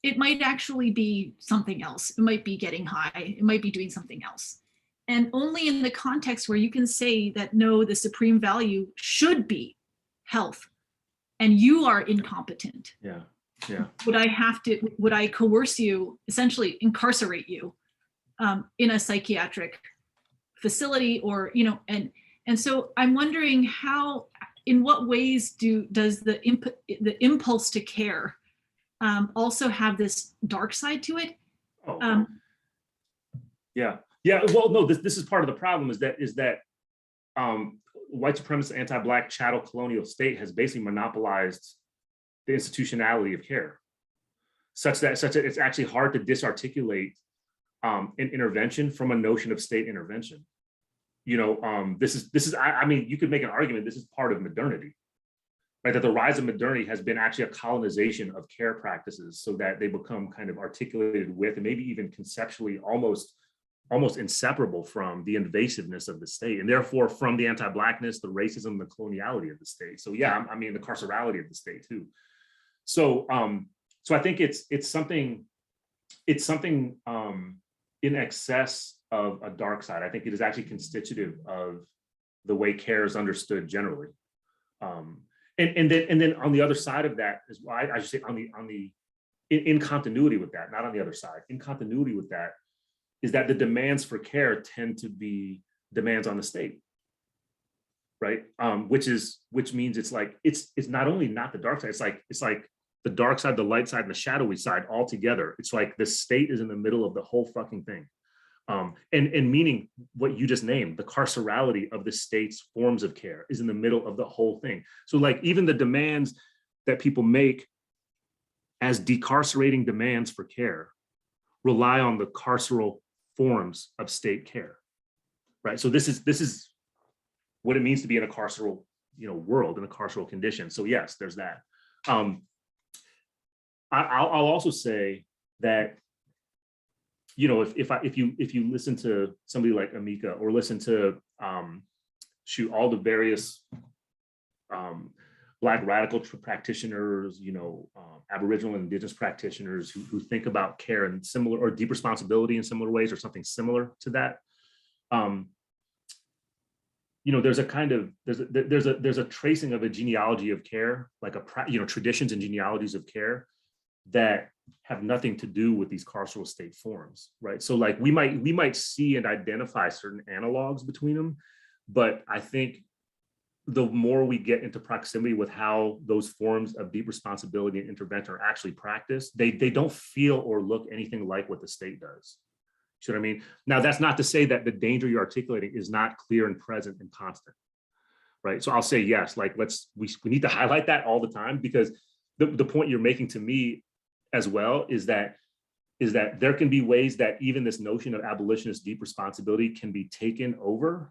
It might actually be something else. It might be getting high. It might be doing something else. And only in the context where you can say that, no, the supreme value should be health and you are incompetent. Yeah. Would I coerce you, essentially incarcerate you in a psychiatric facility or, and so I'm wondering how, in what ways does the impulse to care also have this dark side to it? Yeah. Well, no, this is part of the problem is that white supremacist anti-Black chattel colonial state has basically monopolized the institutionality of care, such that it's actually hard to disarticulate an intervention from a notion of state intervention. This is. I mean, you could make an argument. This is part of modernity, right? That the rise of modernity has been actually a colonization of care practices so that they become kind of articulated with, and maybe even conceptually almost inseparable from the invasiveness of the state, and therefore from the anti-Blackness, the racism, the coloniality of the state. So yeah, I mean the carcerality of the state too. So so I think it's something in excess of a dark side. I think it is actually constitutive of the way care is understood generally. And then on the other side of that is why I should say in continuity with that, not on the other side, in continuity with that, is that the demands for care tend to be demands on the state, right? Which means it's like it's not only not the dark side, it's like the dark side, the light side, and the shadowy side all together. It's like the state is in the middle of the whole fucking thing. And meaning what you just named, the carcerality of the state's forms of care is in the middle of the whole thing. So like even the demands that people make as decarcerating demands for care rely on the carceral forms of state care, right? So this is what it means to be in a carceral, world, in a carceral condition. So yes, there's that. I'll also say that, if you listen to somebody like Amika, or listen to all the various Black radical practitioners, Aboriginal and Indigenous practitioners who think about care in similar or deep responsibility in similar ways, or something similar to that. There's a kind of there's a tracing of a genealogy of care, like traditions and genealogies of care that have nothing to do with these carceral state forms, right? So like we might see and identify certain analogs between them, but I think the more we get into proximity with how those forms of deep responsibility and intervention are actually practiced, they don't feel or look anything like what the state does. You know what I mean? Now, that's not to say that the danger you're articulating is not clear and present and constant, right? So I'll say yes, like we need to highlight that all the time, because the point you're making to me as well is that there can be ways that even this notion of abolitionist deep responsibility can be taken over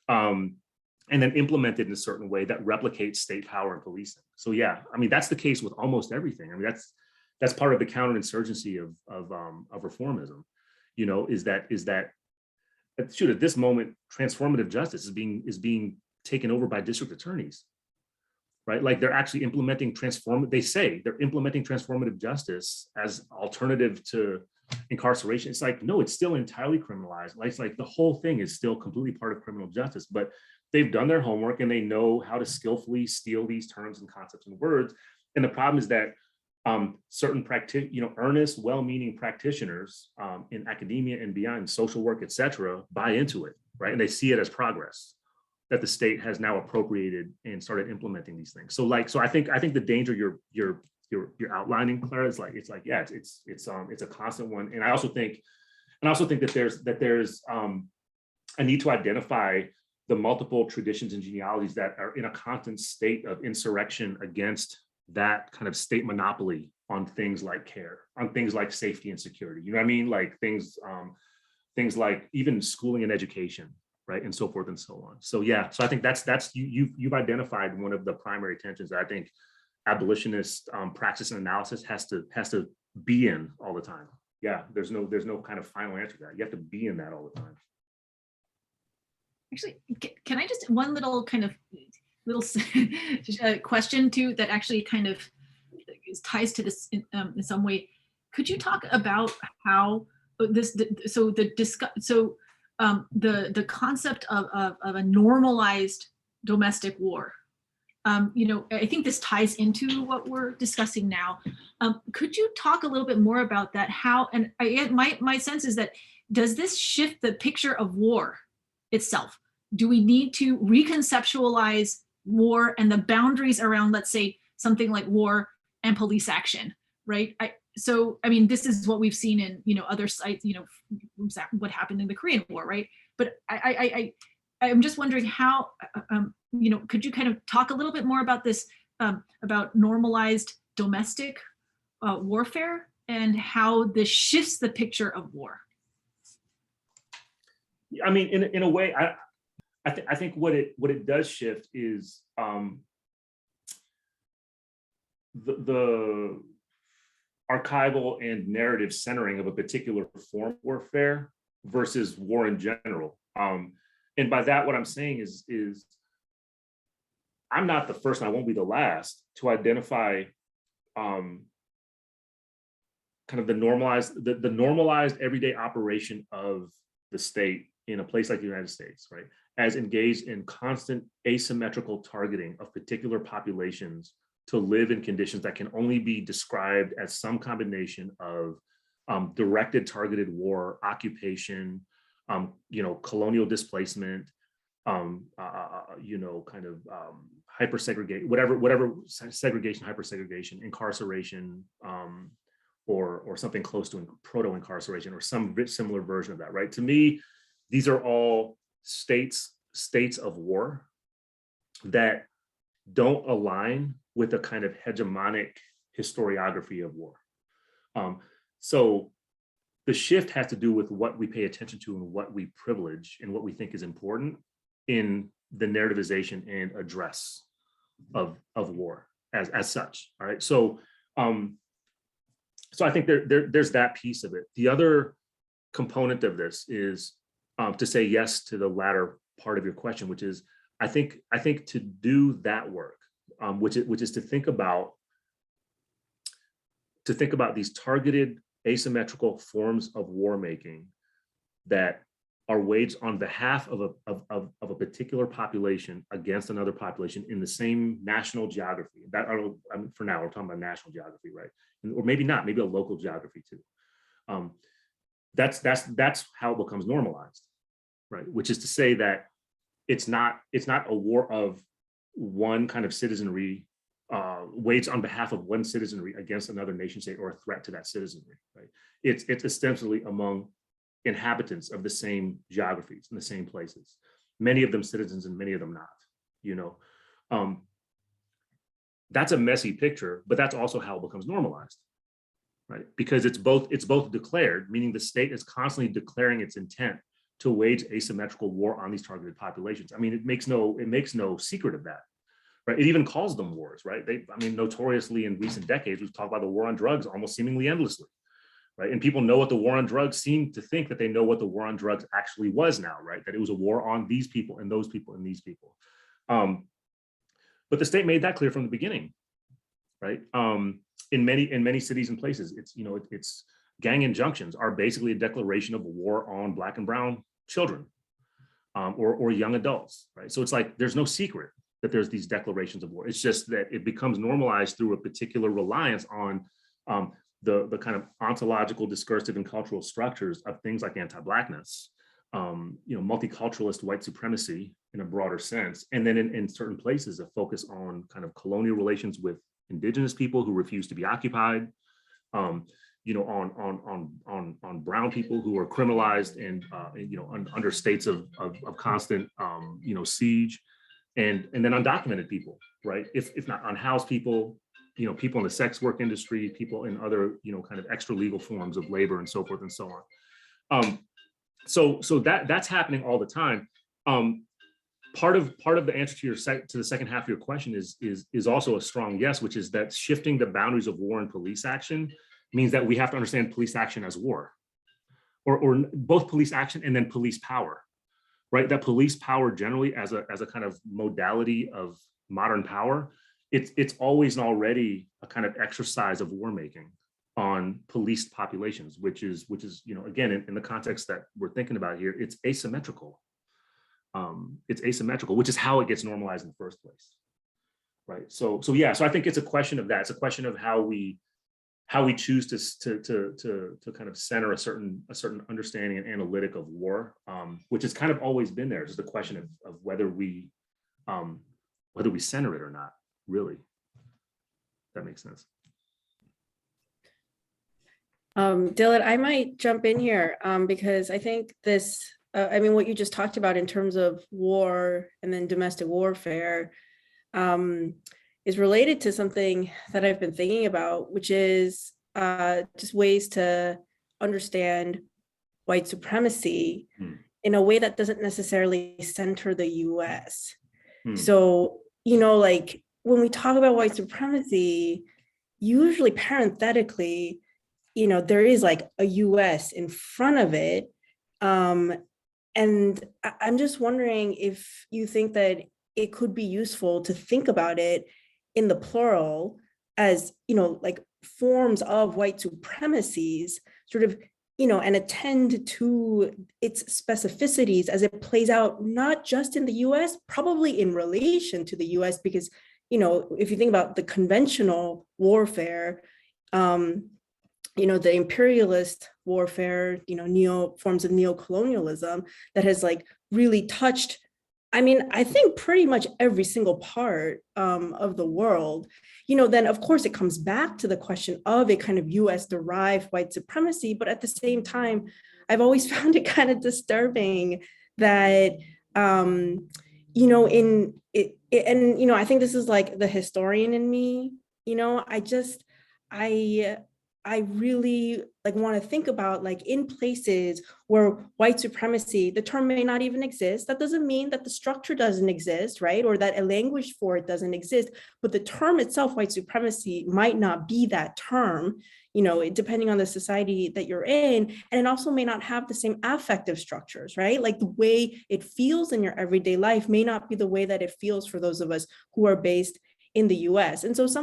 and then implemented in a certain way that replicates state power and policing. So yeah, I mean, that's the case with almost everything. I mean, that's part of the counterinsurgency of reformism, is that shoot, at this moment, transformative justice is being taken over by district attorneys, right? Like they're actually implementing they say they're implementing transformative justice as alternative to incarceration. It's like, no, it's still entirely criminalized. Like, it's like the whole thing is still completely part of criminal justice, but they've done their homework and they know how to skillfully steal these terms and concepts and words. And the problem is that certain earnest, well-meaning practitioners in academia and beyond, social work, et cetera, buy into it, right? And they see it as progress that the state has now appropriated and started implementing these things. So I think the danger you're outlining, Clara, is it's a constant one. And I also think that there's a need to identify the multiple traditions and genealogies that are in a constant state of insurrection against that kind of state monopoly on things like care, on things like safety and security. You know what I mean? Like things like even schooling and education, right, and so forth and so on. So yeah, so I think that's you've identified one of the primary tensions that I think abolitionist praxis and analysis has to be in all the time. Yeah, there's no kind of final answer to that. You have to be in that all the time. Actually, can I just one little question too that actually kind of ties to this in some way? Could you talk about how the concept of a normalized domestic war? I think this ties into what we're discussing now. Could you talk a little bit more about that? How, and my sense is that, does this shift the picture of war itself? Do we need to reconceptualize war and the boundaries around, let's say, something like war and police action, right? I mean, this is what we've seen in, other sites, what happened in the Korean War, right? But I'm just wondering how, could you kind of talk a little bit more about this, about normalized domestic warfare and how this shifts the picture of war? I mean, in a way, I think what it does shift is the archival and narrative centering of a particular form of warfare versus war in general. And by that, what I'm saying is I'm not the first and I won't be the last to identify kind of the normalized everyday operation of the state in a place like the United States, right, as engaged in constant asymmetrical targeting of particular populations to live in conditions that can only be described as some combination of directed targeted war, occupation, colonial displacement, hyper segregation, whatever segregation, hyper segregation, incarceration, or something close to proto incarceration, or some similar version of that, right? To me, these are all states of war that don't align with a kind of hegemonic historiography of war. So the shift has to do with what we pay attention to and what we privilege and what we think is important in the narrativization and address of war as such. All right. So I think there's that piece of it. The other component of this is to say yes to the latter part of your question, which is I think to do that work, which is to think about these targeted asymmetrical forms of war making that are waged on behalf of a particular population against another population in the same national geography. That for now we're talking about national geography, right? Or maybe not, maybe a local geography too. That's how it becomes normalized, right? Which is to say that it's not a war of one kind of citizenry waged on behalf of one citizenry against another nation state or a threat to that citizenry, right? It's ostensibly among inhabitants of the same geographies in the same places, many of them citizens and many of them not, that's a messy picture, but that's also how it becomes normalized, right? Because it's both declared, meaning the state is constantly declaring its intent to wage asymmetrical war on these targeted populations. I mean, it makes no secret of that, right? It even calls them wars, right? Notoriously in recent decades, we've talked about the war on drugs almost seemingly endlessly, right? And people know what the war on drugs seem to think that they know what the war on drugs actually was now, right? That it was a war on these people and those people and these people. But the state made that clear from the beginning, right? In many cities and places, it's gang injunctions are basically a declaration of a war on Black and brown children or young adults, right? So it's like there's no secret that there's these declarations of war. It's just that it becomes normalized through a particular reliance on the kind of ontological, discursive, and cultural structures of things like anti-Blackness, multiculturalist white supremacy in a broader sense, and then in certain places a focus on kind of colonial relations with indigenous people who refuse to be occupied, on brown people who are criminalized and under states of constant siege, and then undocumented people, right? If not unhoused people, people in the sex work industry, people in other kind of extra legal forms of labor and so forth and so on. So that's happening all the time. Part of the answer to the second half of your question is also a strong yes, which is that shifting the boundaries of war and police action means that we have to understand police action as war, or both police action and then police power, right? That police power generally as a kind of modality of modern power, it's always and already a kind of exercise of war making on policed populations, which is again in the context that we're thinking about here, it's asymmetrical. It's asymmetrical, which is how it gets normalized in the first place, right? So I think it's a question of that. It's a question of how we choose to kind of center a certain understanding and analytic of war, which has kind of always been there. It's just a question of whether we center it or not, really. That makes sense. Dylan, I might jump in here because I think this, what you just talked about in terms of war and then domestic warfare is related to something that I've been thinking about, which is just ways to understand white supremacy in a way that doesn't necessarily center the US. So, like when we talk about white supremacy, usually parenthetically, there is like a US in front of it. And I'm just wondering if you think that it could be useful to think about it in the plural as, like forms of white supremacies, sort of, and attend to its specificities as it plays out, not just in the US, probably in relation to the US, because, if you think about the conventional warfare, the imperialist warfare, forms of neocolonialism that has like really touched, I think pretty much every single part of the world, then of course it comes back to the question of a kind of US derived white supremacy. But at the same time, I've always found it kind of disturbing that, in it, and, I think this is like the historian in me, I really like want to think about like in places where white supremacy, the term may not even exist. That doesn't mean that the structure doesn't exist, right? Or that a language for it doesn't exist, but the term itself, white supremacy, might not be that term, depending on the society that you're in. And it also may not have the same affective structures, right? Like the way it feels in your everyday life may not be the way that it feels for those of us who are based in the US. And so as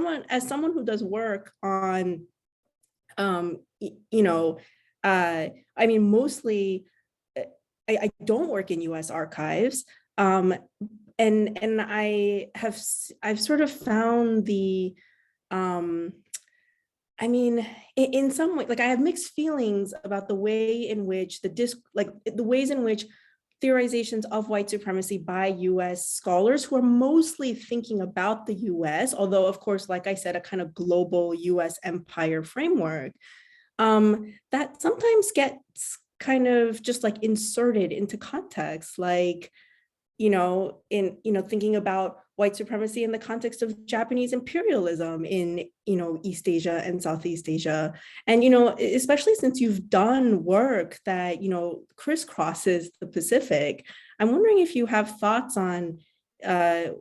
someone who does work on mostly I don't work in US archives. And I've sort of found the, in some way, like I have mixed feelings about the way in which the ways in which theorizations of white supremacy by US scholars who are mostly thinking about the US, although of course, like I said, a kind of global US empire framework, that sometimes gets kind of just like inserted into context, like, thinking about white supremacy in the context of Japanese imperialism in, East Asia and Southeast Asia. And, especially since you've done work that, crisscrosses the Pacific, I'm wondering if you have thoughts on, does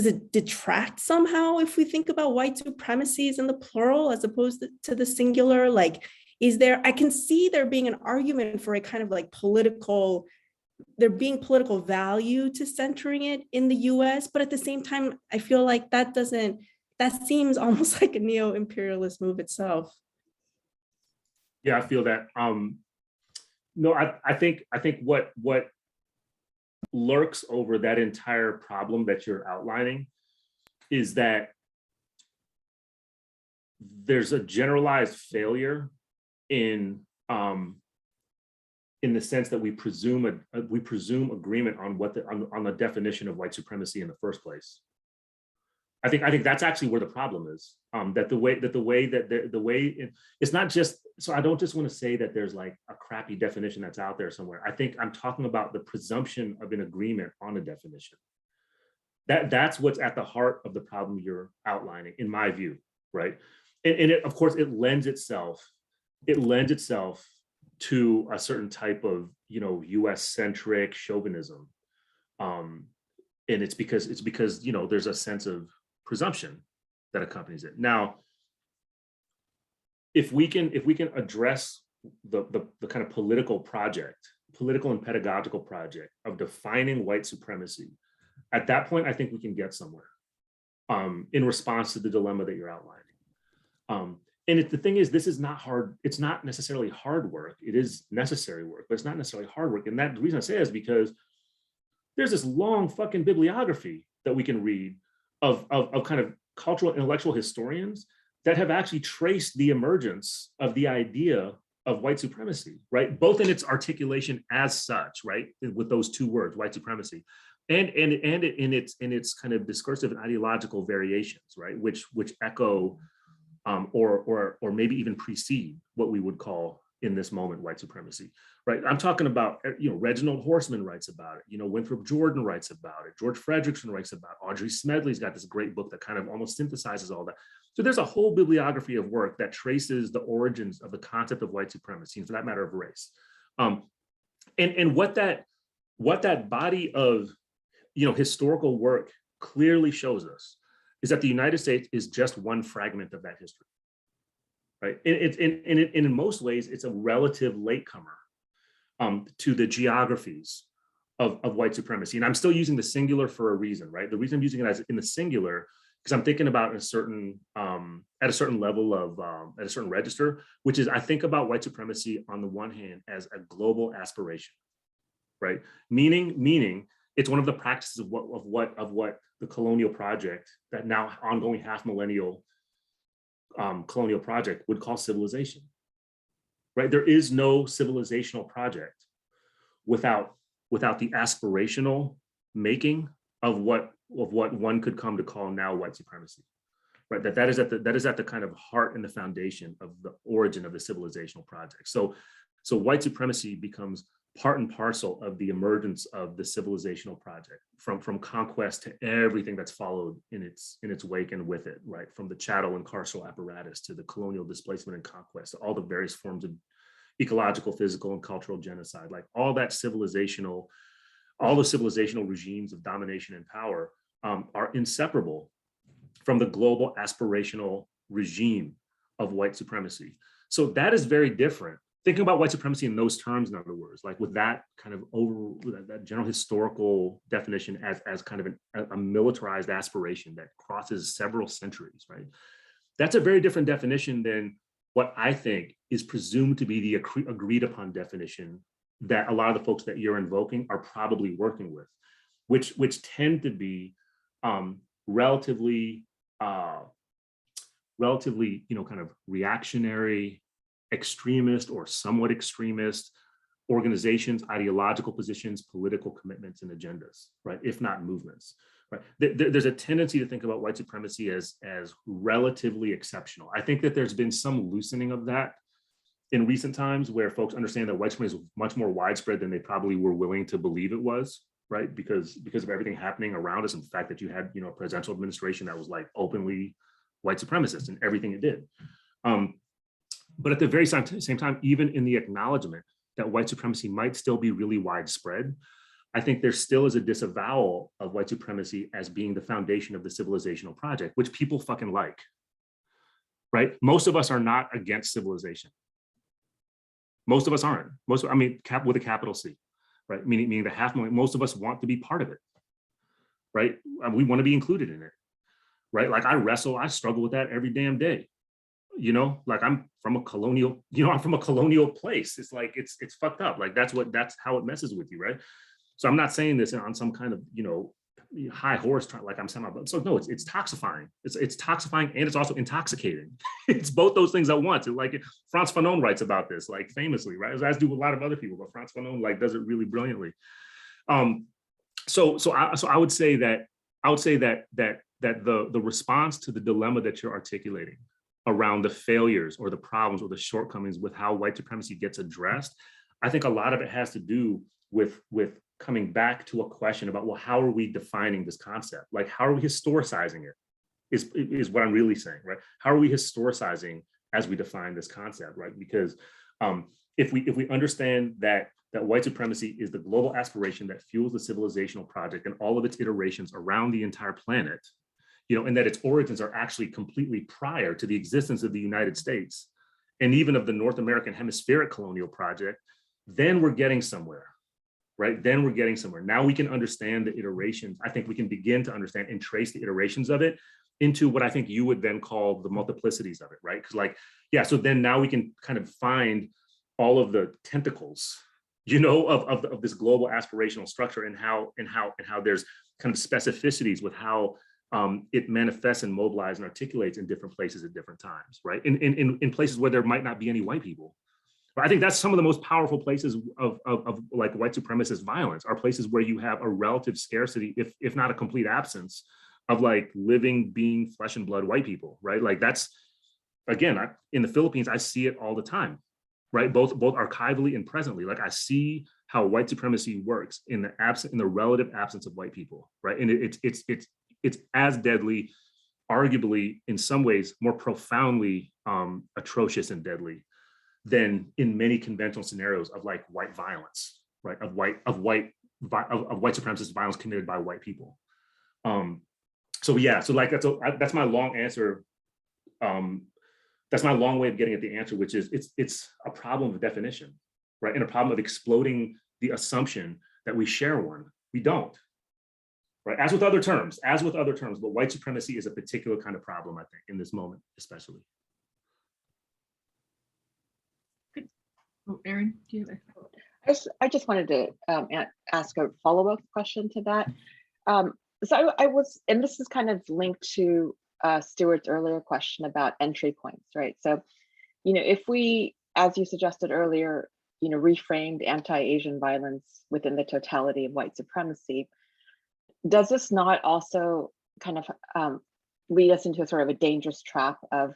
it detract somehow if we think about white supremacies in the plural as opposed to the singular? Like, I can see there being an argument for a kind of like there being political value to centering it in the US, but at the same time, I feel like that seems almost like a neo-imperialist move itself. Yeah, I feel that. No, I think what lurks over that entire problem that you're outlining is that there's a generalized failure in the sense that we presume agreement on on the definition of white supremacy in the first place. I think that's actually where the problem is. It's not just, so I don't just want to say that there's like a crappy definition that's out there somewhere. I think I'm talking about the presumption of an agreement on a definition. That's what's at the heart of the problem you're outlining, in my view, right? And of course, it lends itself to a certain type of, US centric chauvinism. And it's because, there's a sense of presumption that accompanies it. Now, if we can address the kind of political and pedagogical project of defining white supremacy, at that point, I think we can get somewhere in response to the dilemma that you're outlining. And the thing is, this is not hard. It's not necessarily hard work. It is necessary work, but it's not necessarily hard work. And the reason I say is because there's this long fucking bibliography that we can read of kind of cultural intellectual historians that have actually traced the emergence of the idea of white supremacy, right? Both in its articulation as such, right, with those two words, white supremacy, and in its kind of discursive and ideological variations, right, which echo or maybe even precede what we would call in this moment white supremacy, right? I'm talking about, Reginald Horseman writes about it, Winthrop Jordan writes about it, George Fredrickson writes about it, Audrey Smedley's got this great book that kind of almost synthesizes all that. So there's a whole bibliography of work that traces the origins of the concept of white supremacy, and for that matter of race. And what that body of historical work clearly shows us is that the United States is just one fragment of that history, right? And in most ways, it's a relative latecomer to the geographies of white supremacy. And I'm still using the singular for a reason, right? The reason I'm using it as in the singular, because I'm thinking about a certain at a certain level of at a certain register, which is I think about white supremacy on the one hand as a global aspiration, right? Meaning it's one of the practices of what the colonial project, that now ongoing half millennial colonial project, would call civilization, right? There is no civilizational project without the aspirational making of what one could come to call now white supremacy, right? That is at the kind of heart and the foundation of the origin of the civilizational project. So white supremacy becomes part and parcel of the emergence of the civilizational project, from conquest to everything that's followed in its wake and with it, right? From the chattel and carceral apparatus to the colonial displacement and conquest, to all the various forms of ecological, physical, and cultural genocide, like all the civilizational regimes of domination and power are inseparable from the global aspirational regime of white supremacy. So that is very different. Thinking about white supremacy in those terms, in other words, like with that kind of that general historical definition as kind of a militarized aspiration that crosses several centuries, right? That's a very different definition than what I think is presumed to be the agreed upon definition that a lot of the folks that you're invoking are probably working with, which tend to be relatively, kind of reactionary, extremist or somewhat extremist organizations, ideological positions, political commitments, and agendas, right? If not movements, right? There's a tendency to think about white supremacy as relatively exceptional. I think that there's been some loosening of that in recent times, where folks understand that white supremacy is much more widespread than they probably were willing to believe it was, right? Because of everything happening around us, and the fact that you had, a presidential administration that was like openly white supremacist and everything it did. But at the very same time, even in the acknowledgement that white supremacy might still be really widespread, I think there still is a disavowal of white supremacy as being the foundation of the civilizational project, which people fucking like, right? Most of us are not against civilization. Most of us aren't. With a capital C, right? Meaning the half million, most of us want to be part of it, right? We want to be included in it, right? Like I struggle with that every damn day. Like I'm from a colonial place. It's like, it's fucked up. Like that's how it messes with you, right? So I'm not saying this on some kind of, high horse, like I'm saying about, so no, it's toxifying. It's toxifying, and it's also intoxicating. It's both those things at once. Like Frantz Fanon writes about this, like famously, right? As do a lot of other people, but Frantz Fanon like does it really brilliantly. So I would say that the response to the dilemma that you're articulating around the failures or the problems or the shortcomings with how white supremacy gets addressed, I think a lot of it has to do with coming back to a question about, well, how are we defining this concept? Like, how are we historicizing it is what I'm really saying, right? How are we historicizing as we define this concept, right? Because if we understand that white supremacy is the global aspiration that fuels the civilizational project and all of its iterations around the entire planet, and that its origins are actually completely prior to the existence of the United States and even of the North American hemispheric colonial project, then we're getting somewhere, right? Then we're getting somewhere. Now we can understand the iterations. I think we can begin to understand and trace the iterations of it into what I think you would then call the multiplicities of it, right? Because so then now we can kind of find all of the tentacles, of this global aspirational structure and how there's kind of specificities with how it manifests and mobilizes and articulates in different places at different times, right? In places where there might not be any white people. But I think that's some of the most powerful places of like white supremacist violence, are places where you have a relative scarcity, if not a complete absence, of like living, being flesh and blood white people, right? Like that's, again, in the Philippines, I see it all the time, right? Both archivally and presently. Like I see how white supremacy works in the relative absence of white people, right? And it's as deadly, arguably in some ways more profoundly atrocious and deadly than in many conventional scenarios of like white violence, right? Of white supremacist violence committed by white people. So yeah, so like that's my long answer. That's my long way of getting at the answer, which is it's a problem of definition, right? And a problem of exploding the assumption that we share one. We don't, right? As with other terms, but white supremacy is a particular kind of problem, I think, in this moment, especially. Good. Oh, Erin, do you have I just wanted to ask a follow-up question to that. So I was, and this is kind of linked to Stuart's earlier question about entry points, right? So, if we, as you suggested earlier, reframed anti-Asian violence within the totality of white supremacy, does this not also kind of lead us into a sort of a dangerous trap of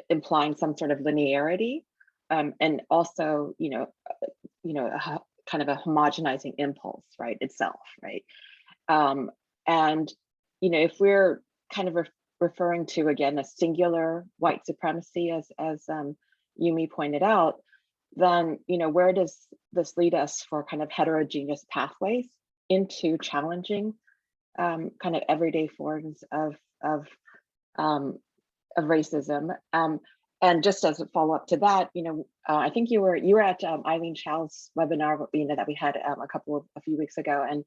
implying some sort of linearity, and also, kind of a homogenizing impulse, right, itself, right? And, if we're kind of referring to, again, a singular white supremacy, as Yumi pointed out, then, where does this lead us for kind of heterogeneous pathways into challenging kind of everyday forms of racism? And just as a follow-up to that, I think you were at Eileen Chow's webinar, that we had a few weeks ago, and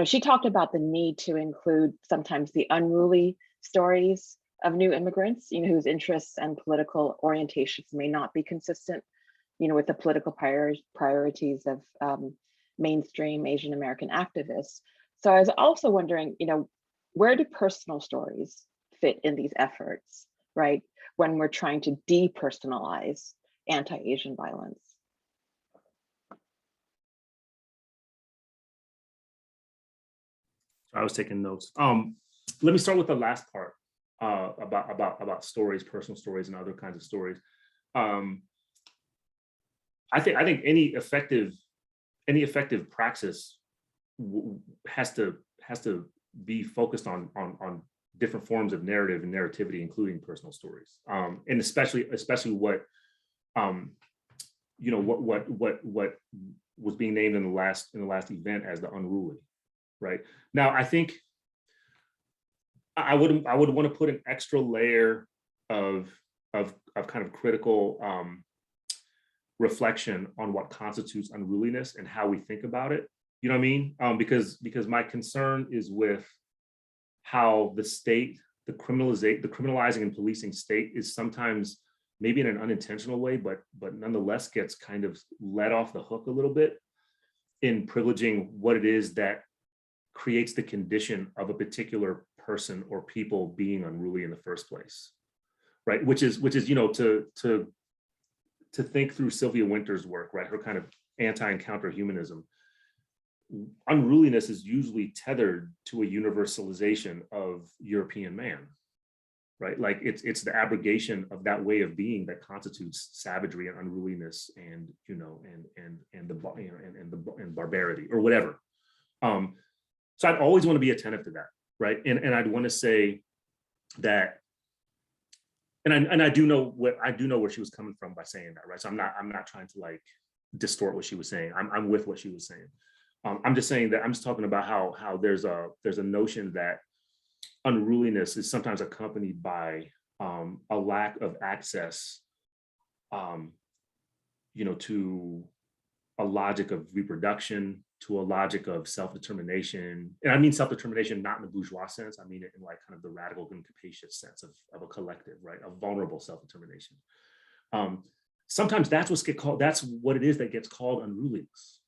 she talked about the need to include sometimes the unruly stories of new immigrants, whose interests and political orientations may not be consistent, with the political priorities of mainstream Asian American activists. So I was also wondering, where do personal stories fit in these efforts, right? When we're trying to depersonalize anti-Asian violence. I was taking notes. Let me start with the last part about stories, personal stories, and other kinds of stories. I think any effective praxis has to be focused on different forms of narrative and narrativity, including personal stories, and especially what what was being named in the last event as the unruly. Right now, I think I would want to put an extra layer of kind of critical reflection on what constitutes unruliness and how we think about it. You know what I mean? Because my concern is with how the state, the criminalizing and policing state is sometimes, maybe in an unintentional way, but nonetheless gets kind of let off the hook a little bit in privileging what it is that creates the condition of a particular person or people being unruly in the first place, right? Which is to think through Sylvia Wynter's work, right? Her kind of anti-encounter humanism. Unruliness is usually tethered to a universalization of European man, right? Like it's the abrogation of that way of being that constitutes savagery and unruliness and barbarity or whatever. So I'd always want to be attentive to that, right? And I'd want to say that, and I do know where she was coming from by saying that, right? So I'm not trying to like distort what she was saying. I'm with what she was saying. I'm just saying that I'm just talking about how there's a notion that unruliness is sometimes accompanied by a lack of access, to a logic of reproduction, to a logic of self-determination. And I mean self-determination not in the bourgeois sense, I mean it in like kind of the radical and capacious sense of a collective, right? A vulnerable self-determination. Sometimes that's what it is that gets called unruliness,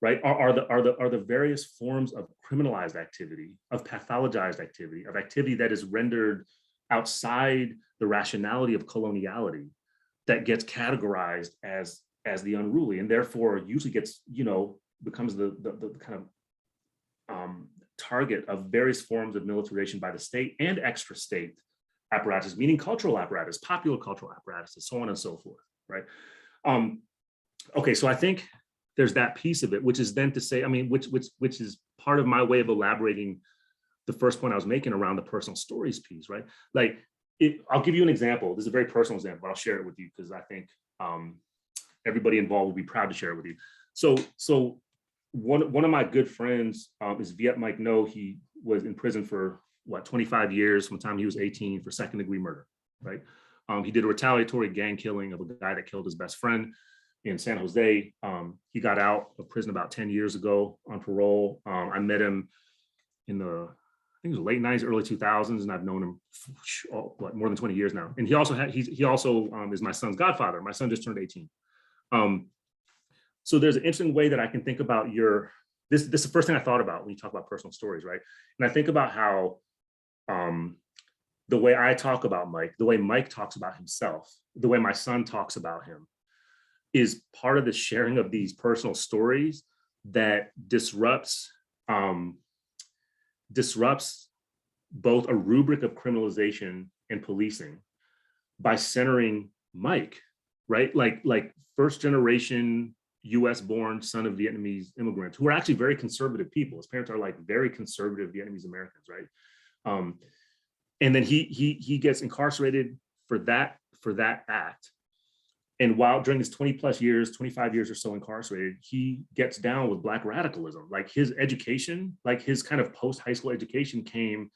right? Are the various forms of criminalized activity, of pathologized activity, of activity that is rendered outside the rationality of coloniality that gets categorized as the unruly, and therefore usually gets, becomes the kind of target of various forms of militarization by the state and extra state apparatus, meaning cultural apparatus, popular cultural apparatus, and so on and so forth, right? Okay, so I think there's that piece of it, which is then to say, I mean, which is part of my way of elaborating the first point I was making around the personal stories piece, right? Like, I'll give you an example. This is a very personal example, but I'll share it with you because I think everybody involved will be proud to share it with you. So one of my good friends is Viet Mike No. He was in prison for 25 years from the time he was 18 for second-degree murder, right? He did a retaliatory gang killing of a guy that killed his best friend in San Jose. He got out of prison about 10 years ago on parole. I met him in the, I think it was late 90s, early 2000s, and I've known him for more than 20 years now. And he also is my son's godfather. My son just turned 18. So there's an interesting way that I can think about this is the first thing I thought about when you talk about personal stories, right? And I think about how the way I talk about Mike, the way Mike talks about himself, the way my son talks about him is part of the sharing of these personal stories that disrupts both a rubric of criminalization and policing by centering Mike, right? Like first generation US born son of Vietnamese immigrants who are actually very conservative people. His parents are like very conservative Vietnamese Americans, right? And then he gets incarcerated for that act. And while during his 20 plus years, 25 years or so incarcerated, he gets down with Black radicalism. Like his education, like his kind of post-high school education came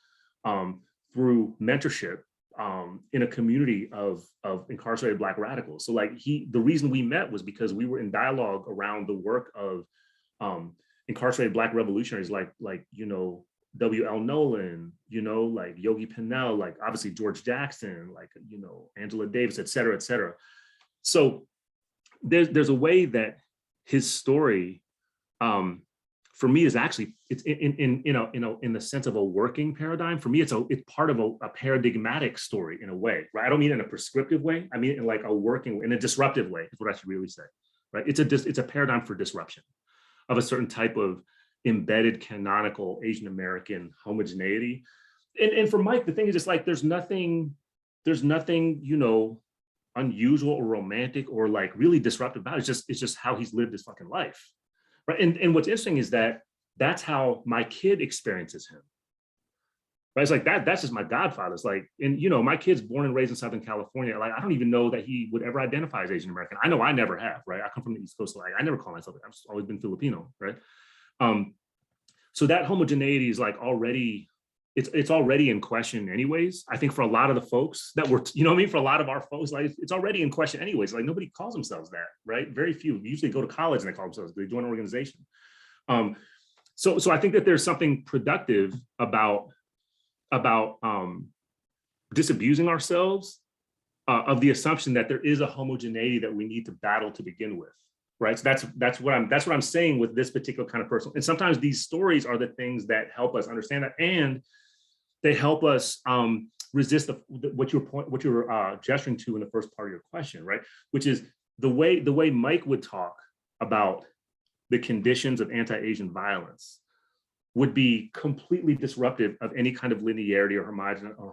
through mentorship in a community of incarcerated Black radicals. So like the reason we met was because we were in dialogue around the work of incarcerated Black revolutionaries like, you know, W.L. Nolan, you know, like Yogi Pinnell, like obviously George Jackson, like, you know, Angela Davis, et cetera, et cetera. So there's a way that his story, for me, is actually, it's in the sense of a working paradigm. For me, it's part of a paradigmatic story in a way, right? I don't mean in a prescriptive way. I mean in like a working, in a disruptive way, is what I should really say, right? It's a paradigm for disruption of a certain type of embedded canonical Asian American homogeneity. And for Mike, the thing is just like there's nothing, you know, unusual or romantic or like really disruptive about it. It's just how he's lived his fucking life. Right. And what's interesting is that that's how my kid experiences him. Right. It's like that's just my godfather. It's like, and you know, my kid's born and raised in Southern California. Like, I don't even know that he would ever identify as Asian American. I know I never have, right? I come from the East Coast, so like I never call myself, I've always been Filipino, right? So that homogeneity is like already, it's already in question anyways. I think for a lot of the folks that were, you know what I mean? For a lot of our folks, like it's already in question anyways. Like nobody calls themselves that, right? Very few usually go to college and they call themselves, they join an organization. So I think that there's something productive about disabusing ourselves of the assumption that there is a homogeneity that we need to battle to begin with. Right. So that's what I'm saying with this particular kind of person. And sometimes these stories are the things that help us understand that, and they help us resist what you're gesturing to in the first part of your question, right? Which is the way Mike would talk about the conditions of anti-Asian violence would be completely disruptive of any kind of linearity or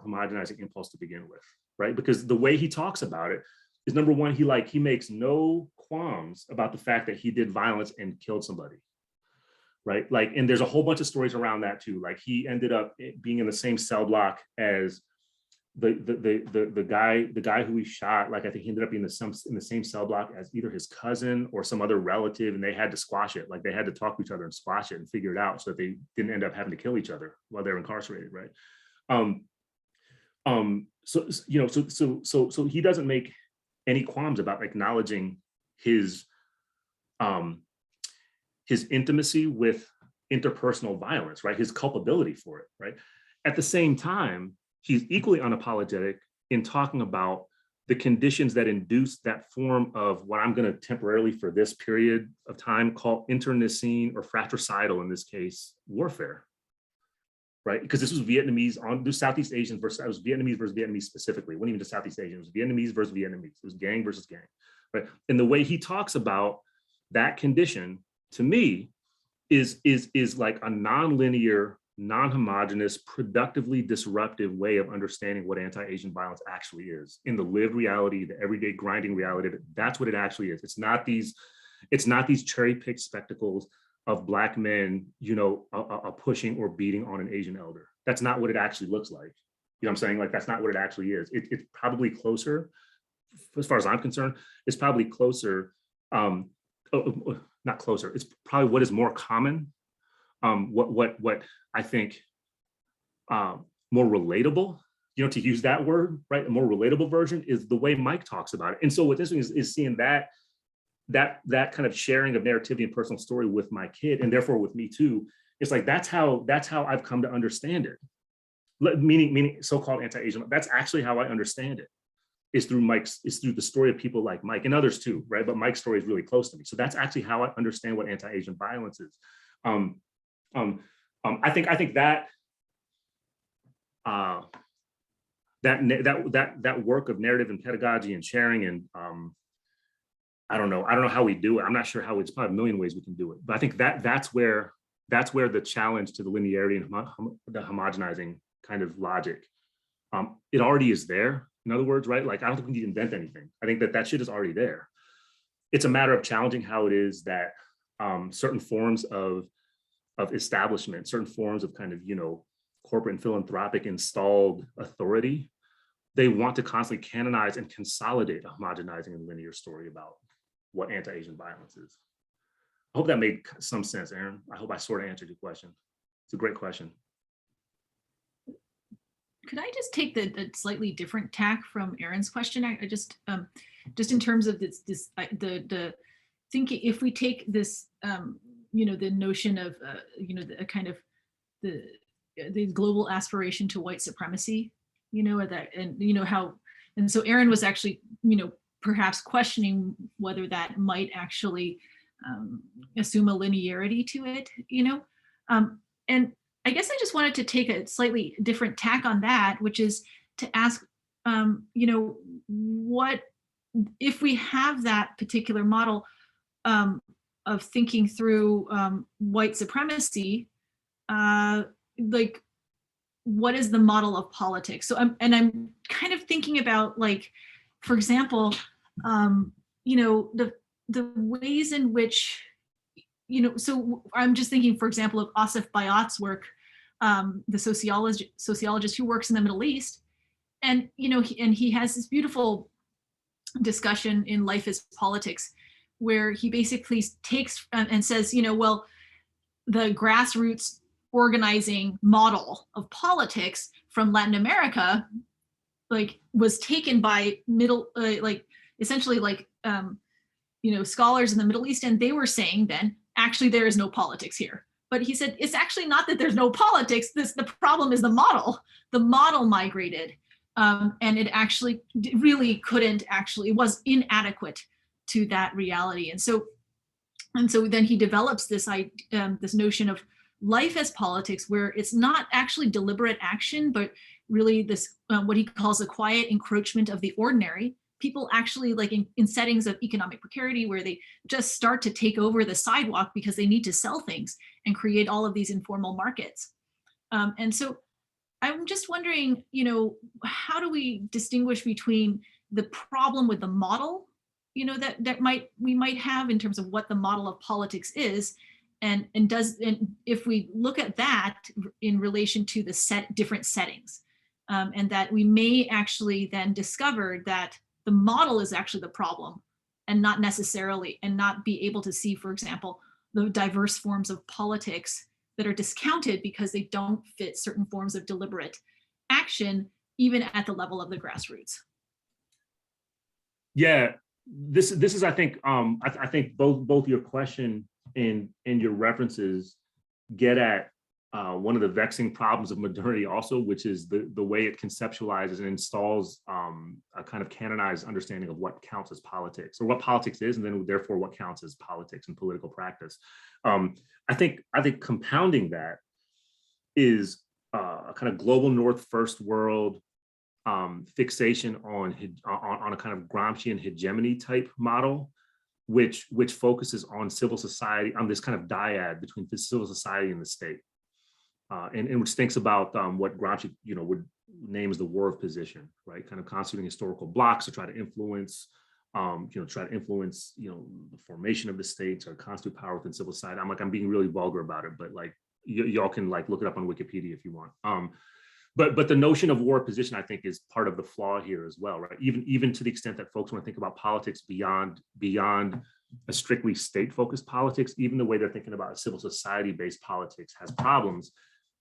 homogenizing impulse to begin with, right? Because the way he talks about it is, number one, he makes no qualms about the fact that he did violence and killed somebody, right? Like, and there's a whole bunch of stories around that too. Like he ended up being in the same cell block as the guy who he shot. Like I think he ended up being in the same cell block as either his cousin or some other relative, and they had to squash it. Like they had to talk to each other and squash it and figure it out so that they didn't end up having to kill each other while they're incarcerated, right? So you know, so he doesn't make any qualms about acknowledging his intimacy with interpersonal violence, right? His culpability for it, right? At the same time, he's equally unapologetic in talking about the conditions that induce that form of what I'm going to temporarily, for this period of time, call internecine or fratricidal, in this case, warfare, right? Because this was Vietnamese on the Southeast Asians versus, it was Vietnamese versus Vietnamese specifically. It wasn't even just Southeast Asian, it was Vietnamese versus Vietnamese. It was gang versus gang, right? And the way he talks about that condition, to me, is like a non-linear, non-homogeneous, productively disruptive way of understanding what anti-Asian violence actually is in the lived reality, the everyday grinding reality. That's what it actually is. It's not these cherry-picked spectacles of Black men, you know, pushing or beating on an Asian elder. That's not what it actually looks like. You know what I'm saying? Like, that's not what it actually is. It's probably closer, as far as I'm concerned, it's probably closer, not closer, it's probably what is more common. What I think more relatable, to use that word, right? A more relatable version is the way Mike talks about it. And so what this is seeing that kind of sharing of narrativity and personal story with my kid, and therefore with me too. It's like, that's how I've come to understand it. Meaning so-called anti-Asian. That's actually how I understand it. Is through the story of people like Mike and others too, right? But Mike's story is really close to me. So that's actually how I understand what anti-Asian violence is. I think that that work of narrative and pedagogy and sharing, and I don't know how we do it. I'm not sure how. It's probably a million ways we can do it, but I think that's where the challenge to the linearity and the homogenizing kind of logic, it already is there. In other words, right? Like, I don't think we need to invent anything. I think that shit is already there. It's a matter of challenging how it is that certain forms of establishment, certain forms of kind of, corporate and philanthropic installed authority, they want to constantly canonize and consolidate a homogenizing and linear story about what anti-Asian violence is. I hope that made some sense, Aaron. I hope I sort of answered your question. It's a great question. Could I just take the slightly different tack from Aaron's question? I just in terms of the thinking, if we take this, the notion of, the kind of the global aspiration to white supremacy, that, and how, and so Aaron was actually, perhaps questioning whether that might actually assume a linearity to it, and I guess I just wanted to take a slightly different tack on that, which is to ask, what if we have that particular model of thinking through white supremacy, like, what is the model of politics? So I'm kind of thinking about, like, for example, the ways in which, so I'm just thinking, for example, of Asif Bayat's work, the sociologist who works in the Middle East, and he has this beautiful discussion in Life is Politics, where he basically takes and says, well, the grassroots organizing model of politics from Latin America, like, was taken by essentially scholars in the Middle East, and they were saying then, actually, there is no politics here. But he said, it's actually not that there's no politics. The problem is the model. The model migrated, and it actually really couldn't actually, it was inadequate to that reality. And so then he develops this this notion of life as politics, where it's not actually deliberate action, but really this what he calls a quiet encroachment of the ordinary. People actually, like in settings of economic precarity, where they just start to take over the sidewalk because they need to sell things and create all of these informal markets. And so I'm just wondering, how do we distinguish between the problem with the model, that we might have in terms of what the model of politics is, and if we look at that in relation to the different settings, and that we may actually then discover that the model is actually the problem, and not be able to see, for example, the diverse forms of politics that are discounted because they don't fit certain forms of deliberate action, even at the level of the grassroots. Yeah, this is, I think, I think both your question and your references get at one of the vexing problems of modernity also, which is the way it conceptualizes and installs a kind of canonized understanding of what counts as politics, or what politics is, and then therefore what counts as politics and political practice. I think compounding that is a kind of global North first world fixation on a kind of Gramscian hegemony type model, which focuses on civil society, on this kind of dyad between the civil society and the state. And which thinks about what Gramsci, would name as the war of position, right? Kind of constituting historical blocks to try to influence, the formation of the states, or constitute power within civil society. I'm being really vulgar about it, but like y'all can like look it up on Wikipedia if you want. But the notion of war of position, I think, is part of the flaw here as well, right? Even to the extent that folks want to think about politics beyond a strictly state-focused politics, even the way they're thinking about a civil society-based politics has problems.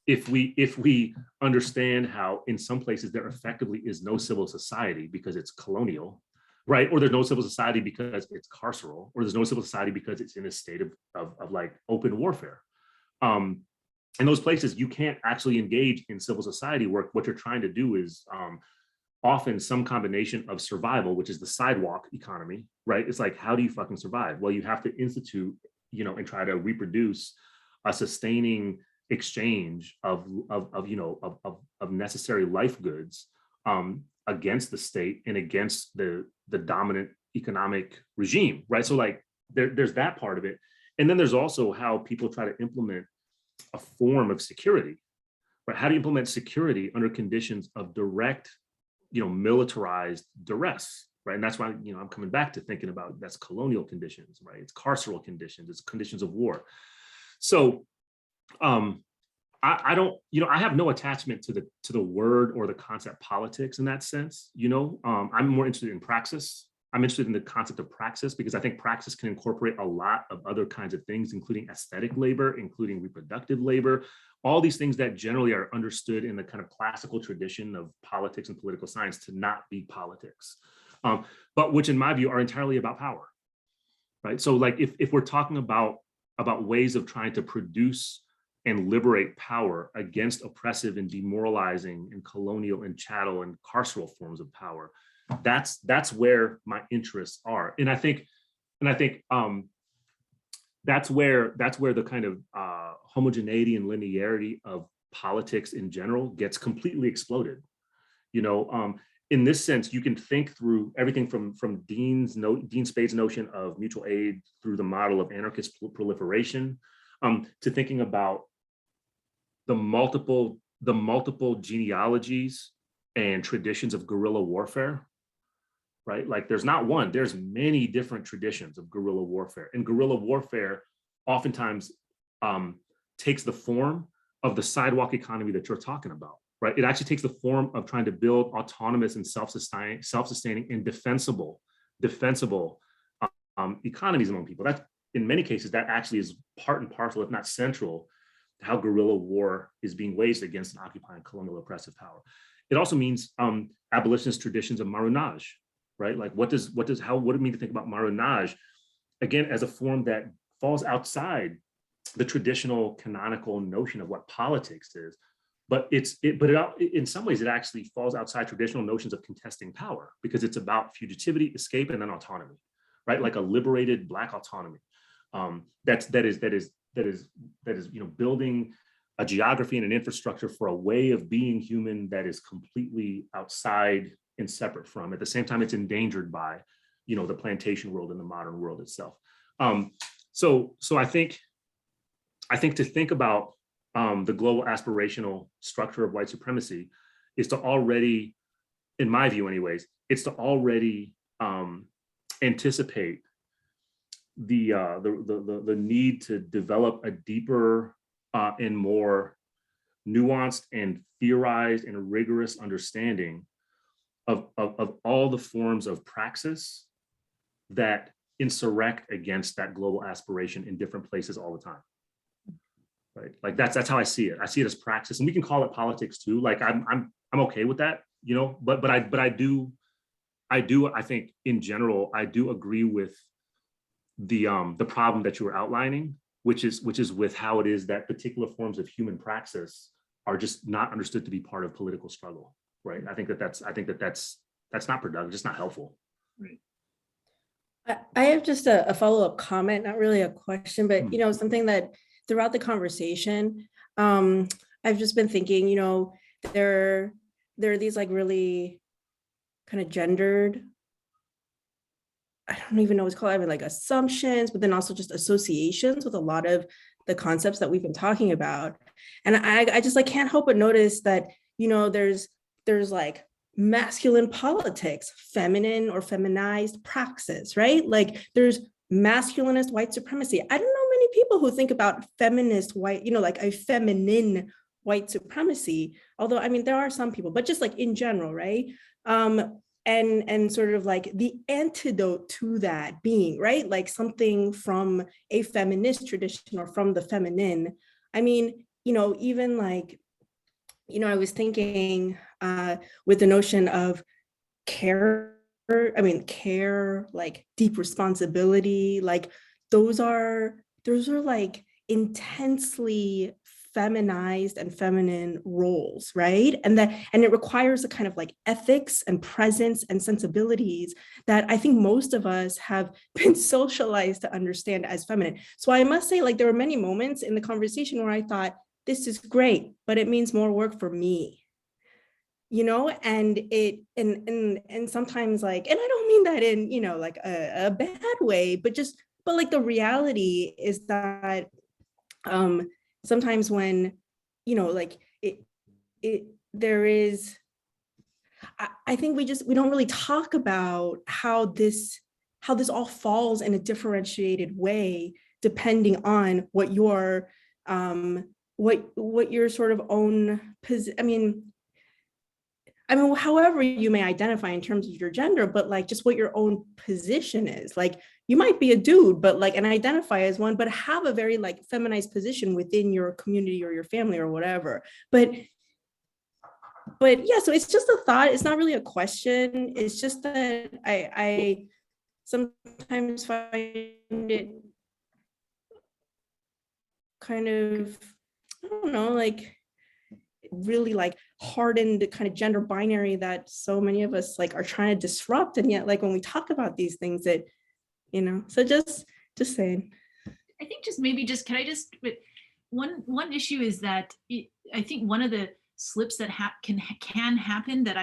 if we understand how in some places there effectively is no civil society because it's colonial, right? Or there's no civil society because it's carceral, or there's no civil society because it's in a state of like open warfare. In those places, you can't actually engage in civil society work. What you're trying to do is often some combination of survival, which is the sidewalk economy, right? It's like, how do you fucking survive? Well, you have to institute, and try to reproduce a sustaining exchange of necessary life goods against the state and against the dominant economic regime, right? So like there's that part of it. And then there's also how people try to implement a form of security, right? How do you implement security under conditions of direct, militarized duress, right? And that's why, I'm coming back to thinking about that's colonial conditions, right? It's carceral conditions, it's conditions of war. So I don't, I have no attachment to the word or the concept politics in that sense. I'm more interested in praxis. I'm interested in the concept of praxis because I think praxis can incorporate a lot of other kinds of things, including aesthetic labor, including reproductive labor, all these things that generally are understood in the kind of classical tradition of politics and political science to not be politics, but which in my view are entirely about power, right? So like if we're talking about ways of trying to produce and liberate power against oppressive and demoralizing and colonial and chattel and carceral forms of power, that's where my interests are. And I think that's where the kind of homogeneity and linearity of politics in general gets completely exploded. In this sense, you can think through everything from Dean Spade's notion of mutual aid through the model of anarchist proliferation to thinking about the multiple genealogies and traditions of guerrilla warfare, right? Like there's not one, there's many different traditions of guerrilla warfare. And guerrilla warfare oftentimes takes the form of the sidewalk economy that you're talking about, right? It actually takes the form of trying to build autonomous and self-sustaining and defensible economies among people. That in many cases, that actually is part and parcel, if not central, to how guerrilla war is being waged against an occupying colonial oppressive power. It also means abolitionist traditions of marronage, right? Like what do it mean to think about marronage, again, as a form that falls outside the traditional canonical notion of what politics is, but in some ways it actually falls outside traditional notions of contesting power because it's about fugitivity, escape, and then autonomy, right? Like a liberated Black autonomy that is building a geography and an infrastructure for a way of being human that is completely outside and separate from. At the same time, it's endangered by, the plantation world and the modern world itself. So I think to think about the global aspirational structure of white supremacy is to already, in my view anyways, it's to already anticipate the need to develop a deeper and more nuanced and theorized and rigorous understanding of all the forms of praxis that insurrect against that global aspiration in different places all the time. Right, like that's how I see it. I see it as praxis, and we can call it politics too. Like I'm okay with that, But I do. I think in general, I do agree with the problem that you were outlining, which is with how it is that particular forms of human praxis are just not understood to be part of political struggle. Right. I think that's not productive. Just not helpful. Right. I have just a follow-up comment, not really a question, but something that throughout the conversation, I've just been thinking, there are these like really kind of gendered, I don't even know what it's called, I mean like assumptions, but then also just associations with a lot of the concepts that we've been talking about. And I just like can't help but notice that, there's like masculine politics, feminine or feminized praxis, right? Like there's masculinist white supremacy. I don't know many people who think about feminist white, like a feminine white supremacy, although I mean there are some people, but just like in general, right? And sort of like the antidote to that being, right? Like something from a feminist tradition or from the feminine. I mean, even like, I was thinking with the notion of care, care, like deep responsibility, like those are like intensely feminized and feminine roles, right? And it requires a kind of like ethics and presence and sensibilities that I think most of us have been socialized to understand as feminine. So I must say, like, there were many moments in the conversation where I thought, this is great, but it means more work for me. And it and sometimes, like, and I don't mean that in like a bad way, but like the reality is that sometimes when like it there is, I think we don't really talk about how this all falls in a differentiated way depending on what your what your sort of own however you may identify in terms of your gender, but like just what your own position is. Like, you might be a dude, but like, and identify as one, but have a very like feminized position within your community or your family or whatever. But yeah, so it's just a thought. It's not really a question. It's just that I sometimes find it kind of, I don't know, like really like hardened kind of gender binary that so many of us like are trying to disrupt. And yet, like, when we talk about these things, that so just saying. I think can I just, one issue is that I think one of the slips that can happen that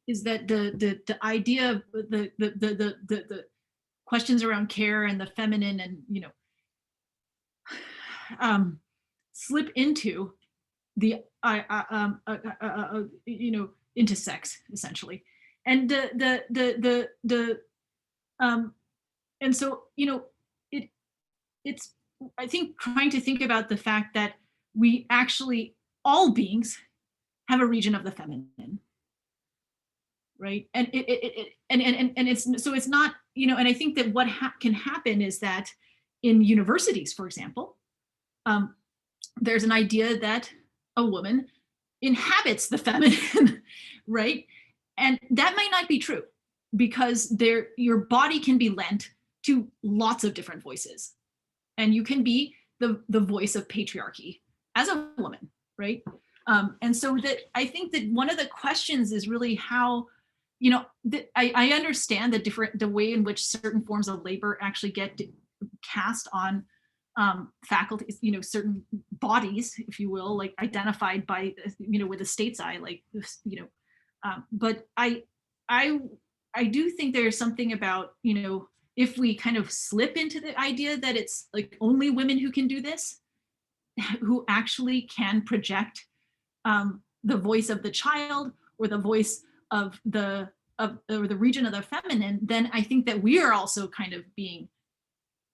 is that the idea of the questions around care and the feminine and slip into the into sex, essentially. And and so it's I think trying to think about the fact that we actually, all beings, have a region of the feminine, right? And it's not, and I think that what can happen is that in universities, for example, there's an idea that a woman inhabits the feminine, right? And that might not be true, because your body can be lent to lots of different voices, and you can be the voice of patriarchy as a woman, right? And so that I think that one of the questions is really how, I understand the way in which certain forms of labor actually get cast on faculties, certain bodies, if you will, like identified by, with the state's eye, like, but I do think there's something about, if we kind of slip into the idea that it's like only women who can do this, who actually can project the voice of the child or the voice of or the region of the feminine, then I think that we are also kind of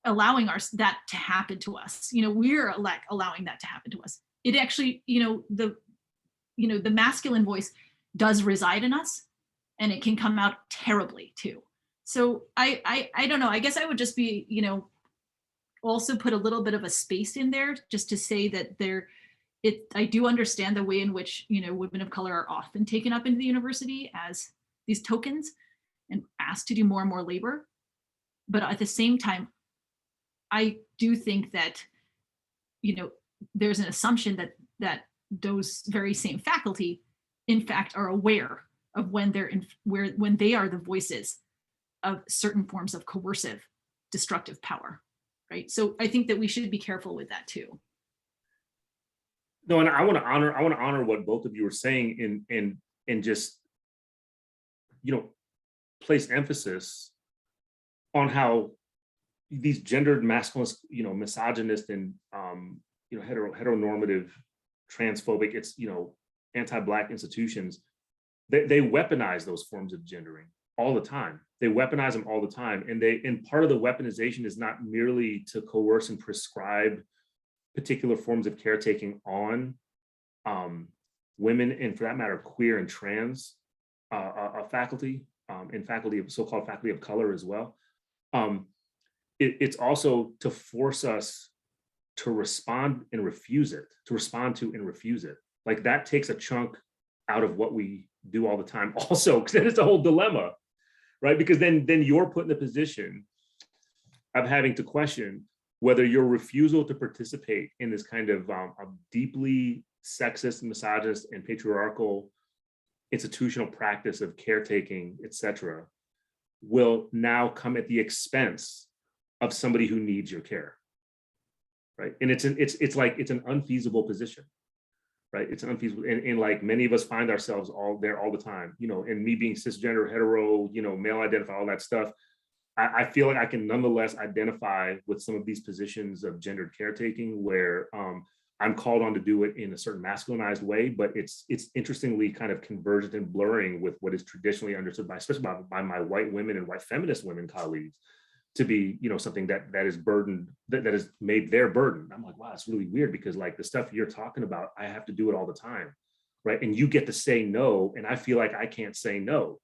allowing that to happen to us. We're allowing that to happen to us. It actually, the masculine voice does reside in us, and it can come out terribly too. So I don't know. I guess I would just be, also put a little bit of a space in there, just to say that I do understand the way in which, women of color are often taken up into the university as these tokens and asked to do more and more labor. But at the same time, I do think that, there's an assumption that those very same faculty, in fact, are aware of when they are the voices of certain forms of coercive, destructive power, right? So I think that we should be careful with that too. No, and I want to honor what both of you are saying, and just, place emphasis on how these gendered, masculine, misogynist and heteronormative, transphobic, it's anti-Black institutions, they weaponize those forms of gendering all the time. They weaponize them all the time, and part of the weaponization is not merely to coerce and prescribe particular forms of caretaking on women, and for that matter, queer and trans faculty, and faculty of so-called faculty of color as well. It's also to force us to respond and refuse it, to respond to and refuse it. Like that takes a chunk out of what we do all the time also, because then it's a whole dilemma, right? Because then you're put in the position of having to question whether your refusal to participate in this kind of a deeply sexist, misogynist, and patriarchal institutional practice of caretaking, et cetera, will now come at the expense of somebody who needs your care, right? And it's an unfeasible position, right? It's an unfeasible, and like many of us find ourselves all there all the time, you know, and me being cisgender, hetero, you know, male identified, all that stuff. I feel like I can nonetheless identify with some of these positions of gendered caretaking where I'm called on to do it in a certain masculinized way, but it's interestingly kind of convergent and blurring with what is traditionally understood by, especially by my white women and white feminist women colleagues, to be, you know, something that is burdened, that is made their burden. I'm like, wow, it's really weird because like the stuff you're talking about, I have to do it all the time, right? And you get to say no, and I feel like I can't say no.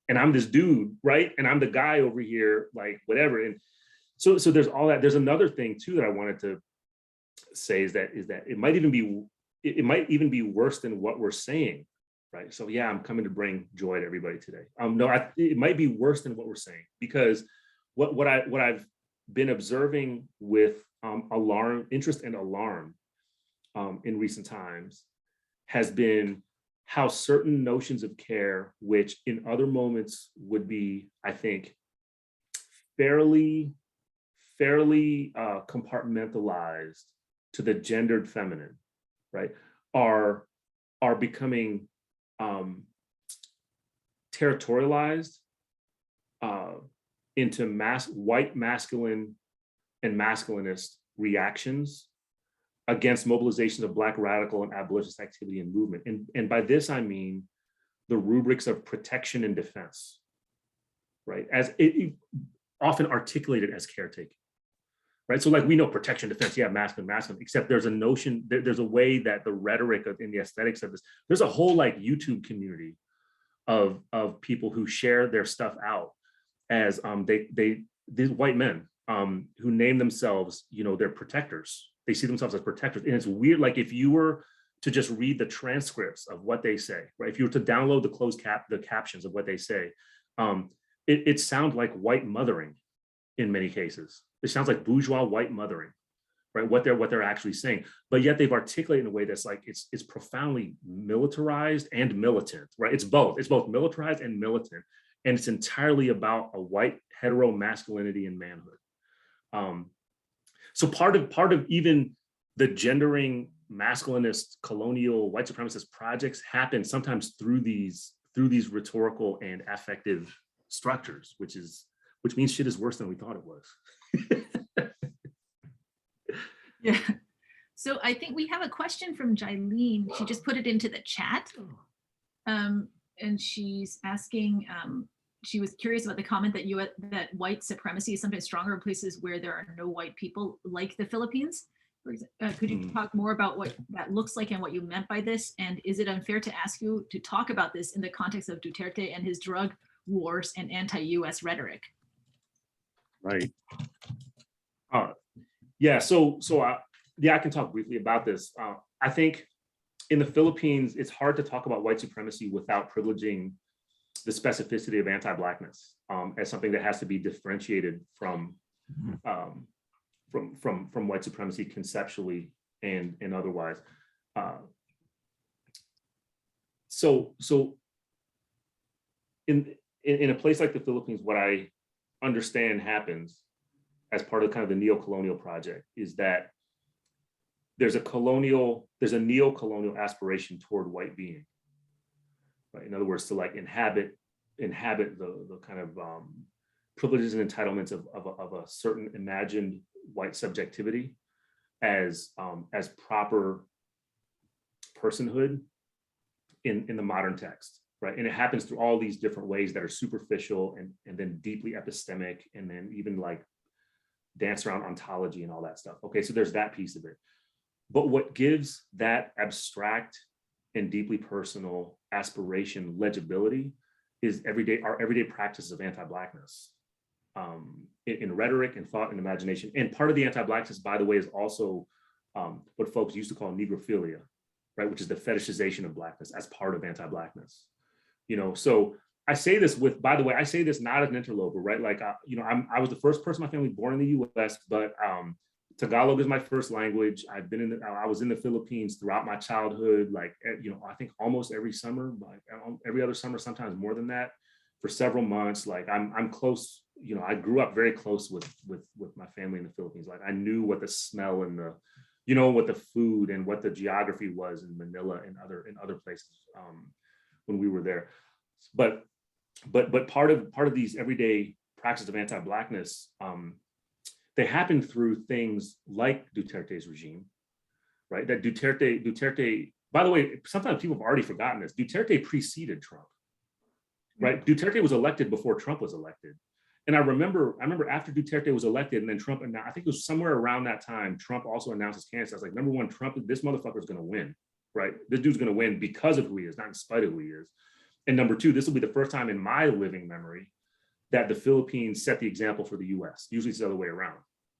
And I'm this dude, right? And I'm the guy over here, like whatever. And so there's all that. There's another thing too that I wanted to say is that it might even be worse than what we're saying, right? So yeah, I'm coming to bring joy to everybody today. It might be worse than what we're saying, because what I've been observing with interest and alarm in recent times has been how certain notions of care, which in other moments would be, I think, fairly compartmentalized to the gendered feminine, right, are becoming territorialized into white masculine and masculinist reactions against mobilizations of Black radical and abolitionist activity and movement. And by this, I mean the rubrics of protection and defense, right? As it often articulated as caretaking, right? So like we know protection, defense, yeah, masculine, except there's a notion, there's a way that the rhetoric in the aesthetics of this, there's a whole like YouTube community of people who share their stuff out as these white men who name themselves, you know, they're protectors. They see themselves as protectors. And it's weird, like if you were to just read the transcripts of what they say, right? If you were to download the captions of what they say, it sounds like white mothering in many cases. It sounds like bourgeois white mothering, right? What they're actually saying, but yet they've articulated in a way that's like, it's profoundly militarized and militant, right? It's both militarized and militant. And it's entirely about a white hetero masculinity and manhood. So part of even the gendering masculinist colonial white supremacist projects happen sometimes through these rhetorical and affective structures, which means shit is worse than we thought it was. Yeah. So I think we have a question from Jailene. She just put it into the chat. And she's asking, she was curious about the comment that white supremacy is sometimes stronger in places where there are no white people, like the Philippines. Could you talk more about what that looks like and what you meant by this? And is it unfair to ask you to talk about this in the context of Duterte and his drug wars and anti-US rhetoric? Right. Yeah. So I can talk briefly about this. I think in the Philippines, it's hard to talk about white supremacy without privileging the specificity of anti-Blackness as something that has to be differentiated from white supremacy conceptually and otherwise. So in a place like the Philippines, what I understand happens as part of kind of the neo-colonial project is that there's a neo-colonial aspiration toward white being. Right? In other words, to like inhabit the kind of privileges and entitlements of a certain imagined white subjectivity as proper personhood in the modern text, right? And it happens through all these different ways that are superficial and then deeply epistemic, and then even like dance around ontology and all that stuff. Okay, so there's that piece of it. But what gives that abstract and deeply personal aspiration legibility is our everyday practices of anti-Blackness in rhetoric and thought and imagination. And part of the anti-Blackness, by the way, is also what folks used to call negrophilia, right, which is the fetishization of Blackness as part of anti-Blackness. So I say this with, by the way, I say this not as an interloper, right? Like, I was the first person in my family born in the U.S., but Tagalog is my first language. I was in the Philippines throughout my childhood, like, I think almost every summer, like every other summer, sometimes more than that, for several months. Like I'm close, I grew up very close with my family in the Philippines. Like I knew what the smell and the, what the food and what the geography was in Manila and other places when we were there. But part of these everyday practices of anti-Blackness, they happen through things like Duterte's regime, right? That Duterte, by the way, sometimes people have already forgotten this. Duterte preceded Trump, right? Duterte was elected before Trump was elected. And I remember after Duterte was elected and then Trump, and I think it was somewhere around that time, Trump also announced his candidacy. I was like, number one, Trump, this motherfucker is going to win, right? This dude's going to win because of who he is, not in spite of who he is. And number two, this will be the first time in my living memory that the Philippines set the example for the US. Usually it's the other way around,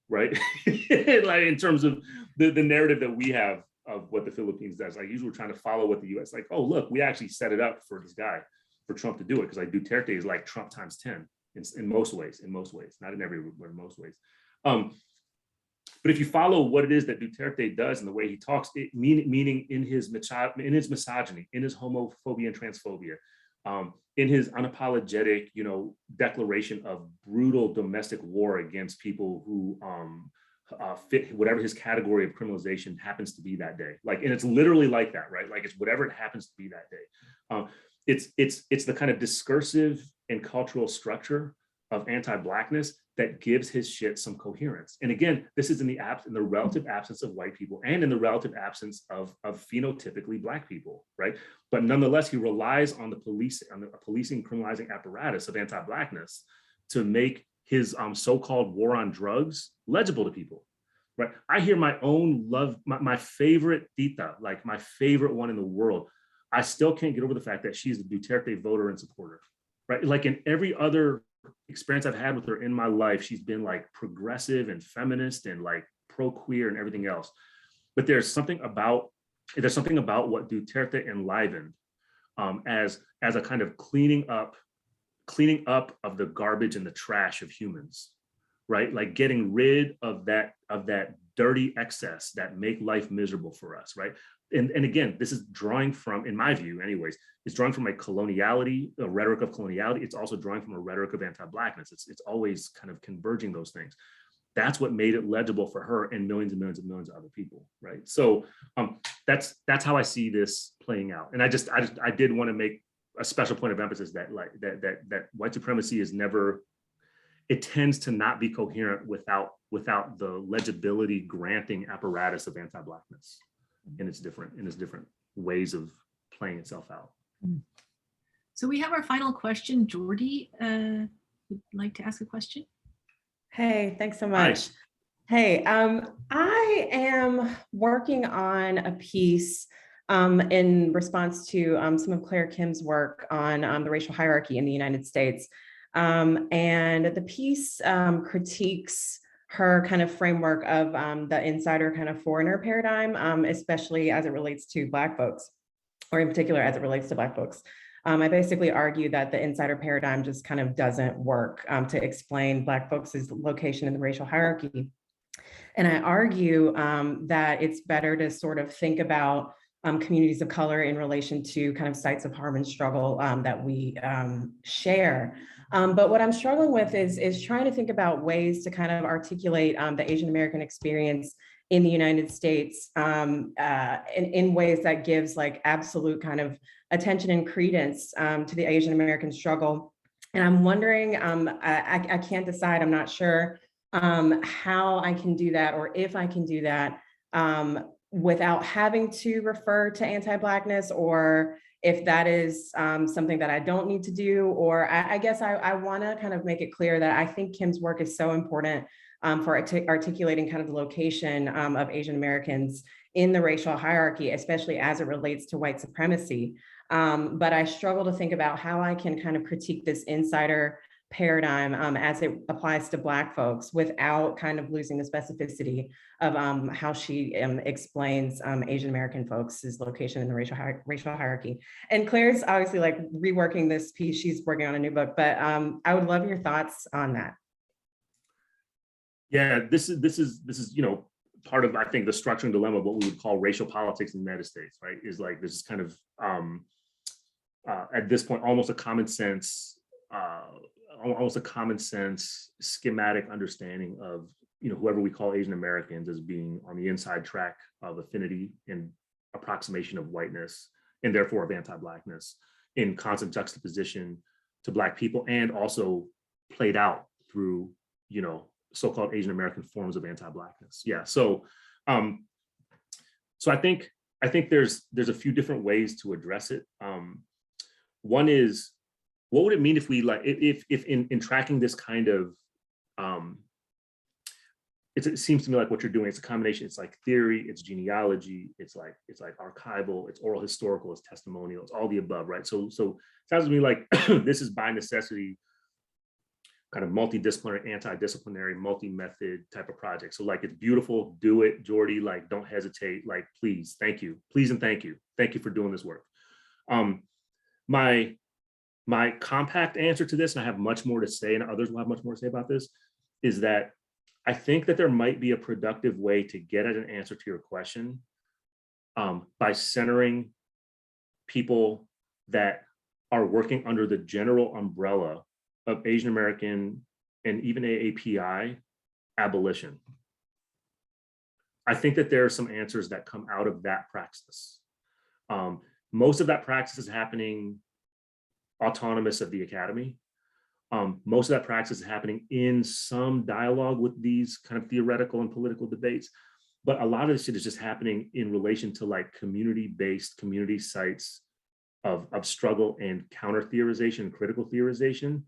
right? Like in terms of the narrative that we have of what the Philippines does. Like usually we're trying to follow what the US, like, oh, look, we actually set it up for this guy, for Trump to do it. Because like Duterte is like Trump times 10 in most ways, not in every, but in most ways. But if you follow what it is that Duterte does and the way he talks, meaning in his misogyny, in his homophobia and transphobia, in his unapologetic, declaration of brutal domestic war against people who fit whatever his category of criminalization happens to be that day. Like, and it's literally like that, right? Like it's whatever it happens to be that day. It's the kind of discursive and cultural structure of anti-Blackness that gives his shit some coherence. And again, this is in the relative absence of white people and in the relative absence of phenotypically Black people, right? But nonetheless, he relies on the policing criminalizing apparatus of anti-Blackness to make his so-called war on drugs legible to people, right? I hear my own love, my favorite tita, like my favorite one in the world. I still can't get over the fact that she's a Duterte voter and supporter, right? Like in every other experience I've had with her in my life, she's been like progressive and feminist and like pro-queer and everything else. But there's something about what Duterte enlivened as a kind of cleaning up of the garbage and the trash of humans, right? Like getting rid of that dirty excess that make life miserable for us, right? And again, this is drawing from, in my view anyways, it's drawing from a rhetoric of coloniality. It's also drawing from a rhetoric of anti-Blackness. It's always kind of converging those things. That's what made it legible for her and millions and millions and millions of other people, right? So that's how I see this playing out. And I did want to make a special point of emphasis that white supremacy is never, it tends to not be coherent without the legibility granting apparatus of anti-Blackness in its different ways of playing itself out. So we have our final question. Jordy would like to ask a question. Hey, thanks so much. Hi. Hey, I am working on a piece in response to some of Claire Kim's work on the racial hierarchy in the United States. And the piece critiques her kind of framework of the insider kind of foreigner paradigm, especially as it relates to Black folks, or in particular as it relates to Black folks. I basically argue that the insider paradigm just kind of doesn't work to explain Black folks' location in the racial hierarchy. And I argue that it's better to sort of think about communities of color in relation to kind of sites of harm and struggle that we share. But what I'm struggling with is trying to think about ways to kind of articulate the Asian American experience in the United States in ways that gives like absolute kind of attention and credence to the Asian American struggle. And I'm wondering, I can't decide, I'm not sure how I can do that, or if I can do that without having to refer to anti-Blackness, or if that is something that I don't need to do. Or I guess I wanna kind of make it clear that I think Kim's work is so important for articulating kind of the location of Asian Americans in the racial hierarchy, especially as it relates to white supremacy. But I struggle to think about how I can kind of critique this insider paradigm as it applies to Black folks without kind of losing the specificity of how she explains Asian American folks' location in the racial hierarchy. And Claire's obviously like reworking this piece. She's working on a new book, but I would love your thoughts on that. Yeah, this is part of, I think, the structuring dilemma of what we would call racial politics in the United States, right? Is like this is kind of at this point almost a common sense schematic understanding of whoever we call Asian Americans as being on the inside track of affinity and approximation of whiteness, and therefore of anti-Blackness, in constant juxtaposition to Black people, and also played out through so-called Asian American forms of anti-Blackness. Yeah, so I think there's a few different ways to address it. One is, what would it mean if we if in tracking this kind of it seems to me like what you're doing, it's a combination. It's like theory, it's genealogy, it's like archival, it's oral historical, it's testimonial, it's all the above, right? So it sounds to me like this is by necessity kind of multidisciplinary, anti-disciplinary, multi-method type of project. So like, it's beautiful, do it, Jordy, like don't hesitate, like please, thank you, please and thank you. Thank you for doing this work. My compact answer to this, and I have much more to say, and others will have much more to say about this, is that I think that there might be a productive way to get at an answer to your question by centering people that are working under the general umbrella of Asian American and even AAPI abolition. I think that there are some answers that come out of that praxis. Most of that praxis is happening autonomous of the academy. Most of that practice is happening in some dialogue with these kind of theoretical and political debates, but a lot of this shit is just happening in relation to like community-based community sites of struggle and counter theorization, critical theorization,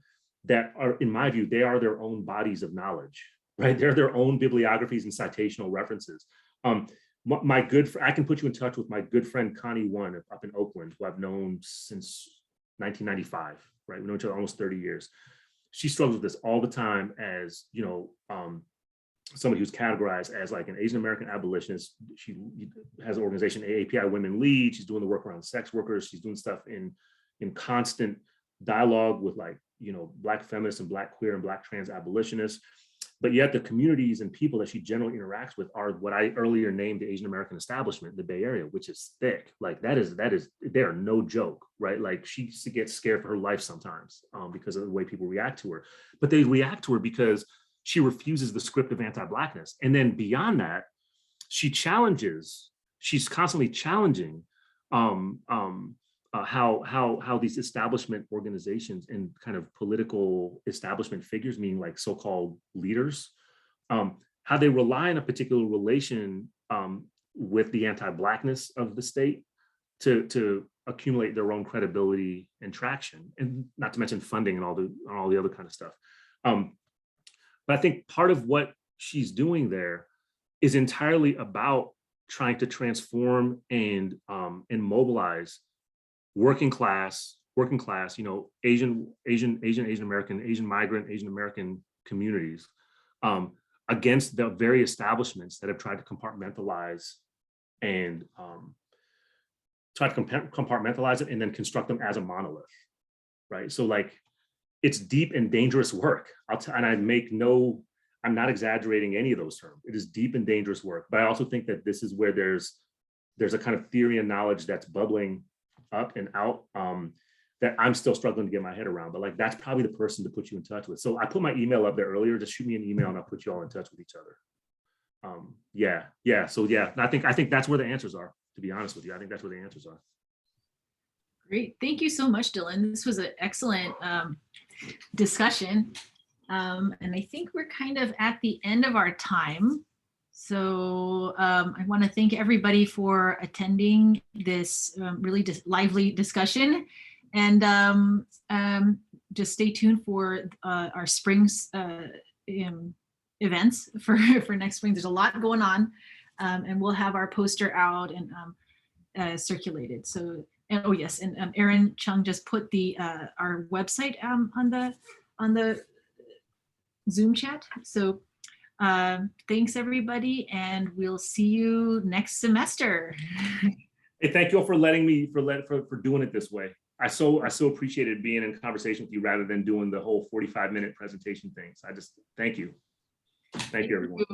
that are, in my view, they are their own bodies of knowledge, right? They're their own bibliographies and citational references. I can put you in touch with my good friend Connie One up in Oakland, who I've known since 1995, right? We know each other almost 30 years. She struggles with this all the time as, somebody who's categorized as like an Asian American abolitionist. She has an organization, AAPI Women Lead. She's doing the work around sex workers. She's doing stuff in constant dialogue with like, Black feminists and Black queer and Black trans abolitionists. But yet the communities and people that she generally interacts with are what I earlier named the Asian American establishment in the Bay Area, which is thick. Like that is, they are no joke, right? Like she gets scared for her life sometimes because of the way people react to her. But they react to her because she refuses the script of anti-Blackness. And then beyond that, she's constantly challenging how these establishment organizations and kind of political establishment figures, meaning like so-called leaders, how they rely on a particular relation with the anti-Blackness of the state to accumulate their own credibility and traction, and not to mention funding and all the other kind of stuff. But I think part of what she's doing there is entirely about trying to transform and mobilize working class, Asian American, Asian migrant, Asian American communities against the very establishments that have tried to compartmentalize and it and then construct them as a monolith, right? So like, it's deep and dangerous work. I'm not exaggerating any of those terms. It is deep and dangerous work, but I also think that this is where there's a kind of theory and knowledge that's bubbling up and out that I'm still struggling to get my head around, but like, that's probably the person to put you in touch with. So I put my email up there earlier, just shoot me an email and I'll put you all in touch with each other. I think that's where the answers are, to be honest with you. I think that's where the answers are. Great. Thank you so much, Dylan. This was an excellent discussion. And I think we're kind of at the end of our time. So I want to thank everybody for attending this really lively discussion. And just stay tuned for our spring's events for next spring. There's a lot going on, and we'll have our poster out and circulated. So, and oh yes, and Erin Chung just put our website on Zoom chat. So thanks everybody, and we'll see you next semester. Hey, thank you all for letting me for doing it this way. I so appreciated being in conversation with you rather than doing the whole 45-minute presentation things. I just thank you. Thank you, everyone.